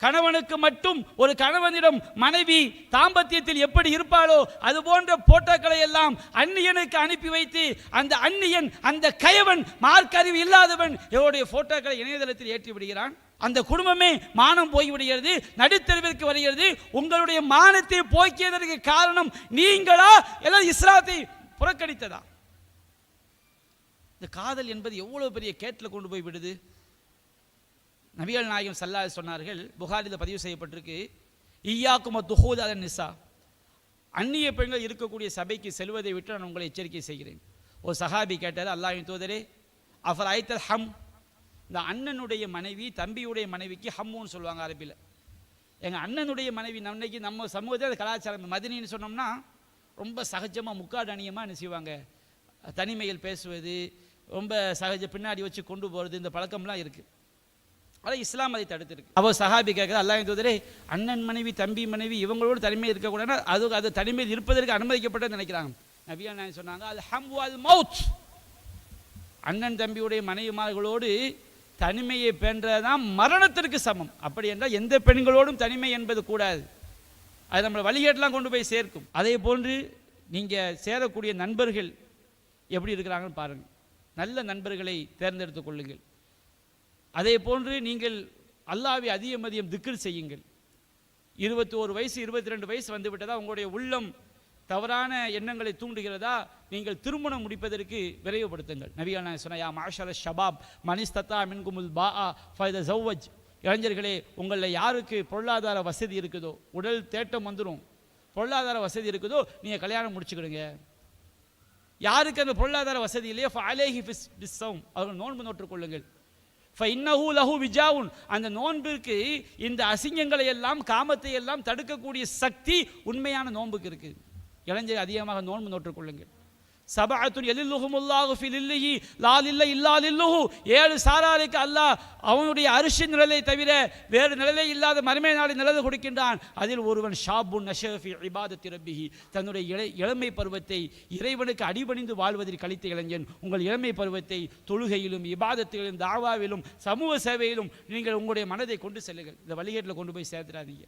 கணவனுக்கு மட்டும் ஒரு கணவனிடம் மனைவி தாம்பத்தியத்தில் எப்படி இருப்பாளோ அது போன்ற போட்டோக்களை எல்லாம் அந்நியனுக்கு அனுப்பி வைத்து அந்த அந்நியன் அந்த கயவன் மார்க்க அறிவு இல்லாதவன் இவருடைய போட்டோக்களை இணையதளத்தில் ஏற்றி விடுகிறான். அந்த குடும்பமே மானம் போய்விடுகிறது, நடுத்தெருவிற்கு வருகிறது. உங்களுடைய மானத்தை போக்கியதற்கு காரணம் நீங்களா எல்லாம் இஸ்லாத்தை புறக்கணித்ததா? இந்த காதல் என்பது எவ்வளவு பெரிய கேட்டில் கொண்டு போய் விடுது. நபிகள் நாயகம் ஸல்லல்லாஹு அலைஹி சொன்னார்கள், புகாரியில் பதிவு செய்யப்பட்டிருக்கு, ஈயாக்கும் துஹூத் அலன் நிசா, அந்நிய பெண்கள் இருக்கக்கூடிய சபைக்கு செல்வதை விட்டு நான் உங்களை எச்சரிக்கை செய்கிறேன். ஒரு சஹாபி கேட்டார், அல்லாஹ்வின் தூதரே அஃபர் ஐத்தல் ஹம், இந்த அண்ணனுடைய மனைவி தம்பியுடைய மனைவிக்கு ஹம்முன்னு சொல்லுவாங்க அரபியில். எங்கள் அண்ணனுடைய மனைவி அன்னைக்கு நம்ம சமூகத்தில் அது கலாச்சாரம். மதினின்னு சொன்னோம்னா ரொம்ப சகஜமாக முக்காடு அணியமாக என்ன செய்வாங்க, தனிமையில் பேசுவது, ரொம்ப சகஜ பின்னாடி வச்சு கொண்டு போகிறது, இந்த பழக்கம்லாம் இருக்குது. ஆனால் இஸ்லாம் அதை தடுத்திருக்கு. அவர் சஹாபி கேட்குற, அல்லாஹ்வின் தூதரே அண்ணன் மனைவி தம்பி மனைவி இவங்களோடு தனிமை இருக்கக்கூடாது, அது தனிமையில் இருப்பதற்கு அனுமதிக்கப்பட்டது நினைக்கிறாங்க. நபிகள் நாயகம் சொன்னாங்க, அது ஹம் வால் மவுத், அண்ணன் தம்பியுடைய மனைவிமார்களோடு தனிமையை பேன்றதான் மரணத்திற்கு சமம். அப்படி என்றால் எந்த பெண்களோடும் தனிமை என்பது கூடாது. அது நம்மளை வழிகேட்டெலாம் கொண்டு போய் சேர்க்கும். அதே போன்று நீங்கள் சேரக்கூடிய நண்பர்கள் எப்படி இருக்கிறாங்கன்னு பாருங்கள். நல்ல நண்பர்களை தேர்ந்தெடுத்துக் கொள்ளுங்கள். அதே போன்று நீங்கள் அல்லாஹ்வை அதிகம் அதிகம் திக்ர் செய்யுங்கள். 21 வயசு 22 வயசு வந்துவிட்டதா உங்களுடைய உள்ளம் தவறான எண்ணங்களை தூண்டுகிறதா, நீங்கள் திருமணம் முடிப்பதற்கு விரைவுபடுத்துங்கள். நபிகள் நாயகம் சொன்னா, யா மாஷர ஷபாப் மனிஸ்தத்தா மின்குமுல் பாஆ ஃபைதஸவ்வஜ், இளைஞர்களே உங்களில் யாருக்கு பொருளாதார வசதி இருக்குதோ, உடல் தேட்டம் வந்துடும், பொருளாதார வசதி இருக்குதோ நீங்கள் கல்யாணம் முடிச்சுக்கிடுங்க. யாருக்கு அந்த பொருளாதார வசதி இல்லையோ ஃபஅலைஹி பிஸ்ஸௌம், அவர்கள் நோன்பு நோற்றுக்கொள்ளுங்கள். ஃபஇன்னஹு லஹு விஜாவுன், அந்த நோன்பிற்கு இந்த அசிங்கங்களை எல்லாம் காமத்தை எல்லாம் தடுக்கக்கூடிய சக்தி உண்மையான நோன்புக்கு இருக்குது. இளைஞர் அதிகமாக நோன்பு நோற்றுக்கொள்ளுங்கள். சபஅத்துன் யலில்லுஹுமுல்லாஹு ஃபி லில்லிஹி லா லில்ல இல்லா லில்லுஹு, 7 சாராருக்கு அல்லாஹ் அவனுடைய அரிசி நிழலை தவிர வேறு நிழலை இல்லாத மறுமை நாளில் நிழலை கொடுக்கின்றான். அதில் ஒருவன் ஷாபுன் நஷஅ ஃபி இபாதத்தி ரப்பிஹி, தன்னுடைய இளமை பருவத்தை இறைவனுக்கு அடிபணிந்து வாழ்வதில் கழித்த இளைஞன். உங்கள் இளமை பருவத்தை தொழுகையிலும் இபாதத்திலும் தாவாவிலும் சமூக சேவையிலும் நீங்கள் உங்களுடைய மனதை கொண்டு செல்லுங்கள். இந்த வழிகேட்டில் கொண்டு போய் சேர்த்துறாதீங்க.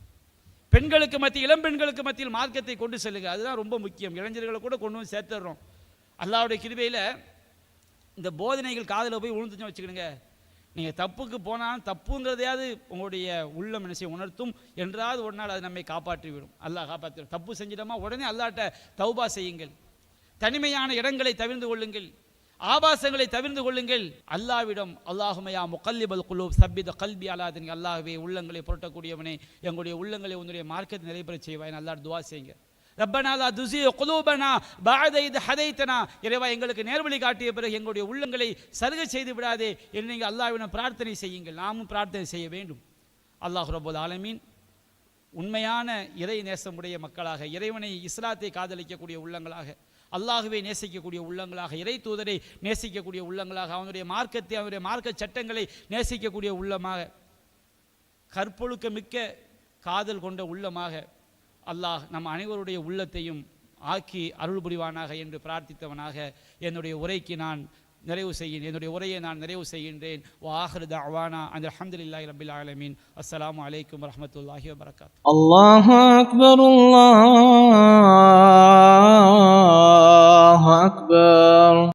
பெண்களுக்கு மத்தியில் இளம் பெண்களுக்கு மத்தியில் மார்க்கத்தை கொண்டு செல்லுங்க. அதுதான் ரொம்ப முக்கியம். இளைஞர்களை கூட கொண்டு வந்து சேர்த்துடுறோம். அல்லாஹ்வுடைய கிருபையில் இந்த போதனைகள் காதில் போய் விழுந்துச்சுன்னு வச்சுக்கிடுங்க, நீங்கள் தப்புக்கு போனாலும் தப்புங்கிறதையாவது உங்களுடைய உள்ளம் என்ன செய்ய உணர்த்தும். என்றாவது ஒரு நாள் அது நம்மை காப்பாற்றி விடும். அல்லாஹ் காப்பாற்றிடும். தப்பு செஞ்சிட்டோமா உடனே அல்லாஹ்ட்ட தௌபா செய்யுங்கள். தனிமையான இடங்களை தவிர்த்து கொள்ளுங்கள், ஆபாசங்களை தவிர்த்து கொள்ளுங்கள். அல்லாஹ்விடம் அல்லாஹுமையா முகல்லிபல் குலூப் சப்பித கல்பி அலாதின், அல்லாஹ்வே உள்ளங்களை புரட்டக்கூடியவனே எங்களுடைய உள்ளங்களை உன்னுடைய மார்க்கத்தை நிறைவேற செய்வாய். அல்லாஹ் துஆ செய்யுங்க. ரப்பனா லா துஸிக் குலூபனா பஅத இத் ஹதைதனா, இறைவா எங்களுக்கு நேர்வழி காட்டிய பிறகு எங்களுடைய உள்ளங்களை சருகை செய்து விடாதே என்று நீங்கள் அல்லாஹ்விடம் பிரார்த்தனை செய்யுங்கள். நாமும் பிரார்த்தனை செய்ய வேண்டும். அல்லாஹ் ரப்பல் ஆலமீன் உண்மையான இறை நேசமுடைய மக்களாக, இறைவனை இஸ்லாத்தை காதலிக்கக்கூடிய உள்ளங்களாக, அல்லாஹுவை நேசிக்கக்கூடிய உள்ளங்களாக, இறை தூதரை நேசிக்கக்கூடிய உள்ளங்களாக, அவனுடைய மார்க்கத்தை அவனுடைய மார்க்க சட்டங்களை நேசிக்கக்கூடிய உள்ளமாக, கற்பொழுக்க மிக்க காதல் கொண்ட உள்ளமாக அல்லாஹ் நம் அனைவருடைய உள்ளத்தையும் ஆக்கி அருள் புரிவானாக என்று பிரார்த்தித்தவனாக என்னுடைய உரையை நான் நிறைவு செய்கின்றேன். வஆகிரு தஅவானா அனில் ஹம்துலில்லாஹி ரப்பில் ஆலமீன். அஸ்ஸலாமு அலைக்கும் வரஹ்மத்துல்லாஹி வபரகாத்துஹு. அல்லாஹு அக்பர், அல்லாஹு அக்பர்.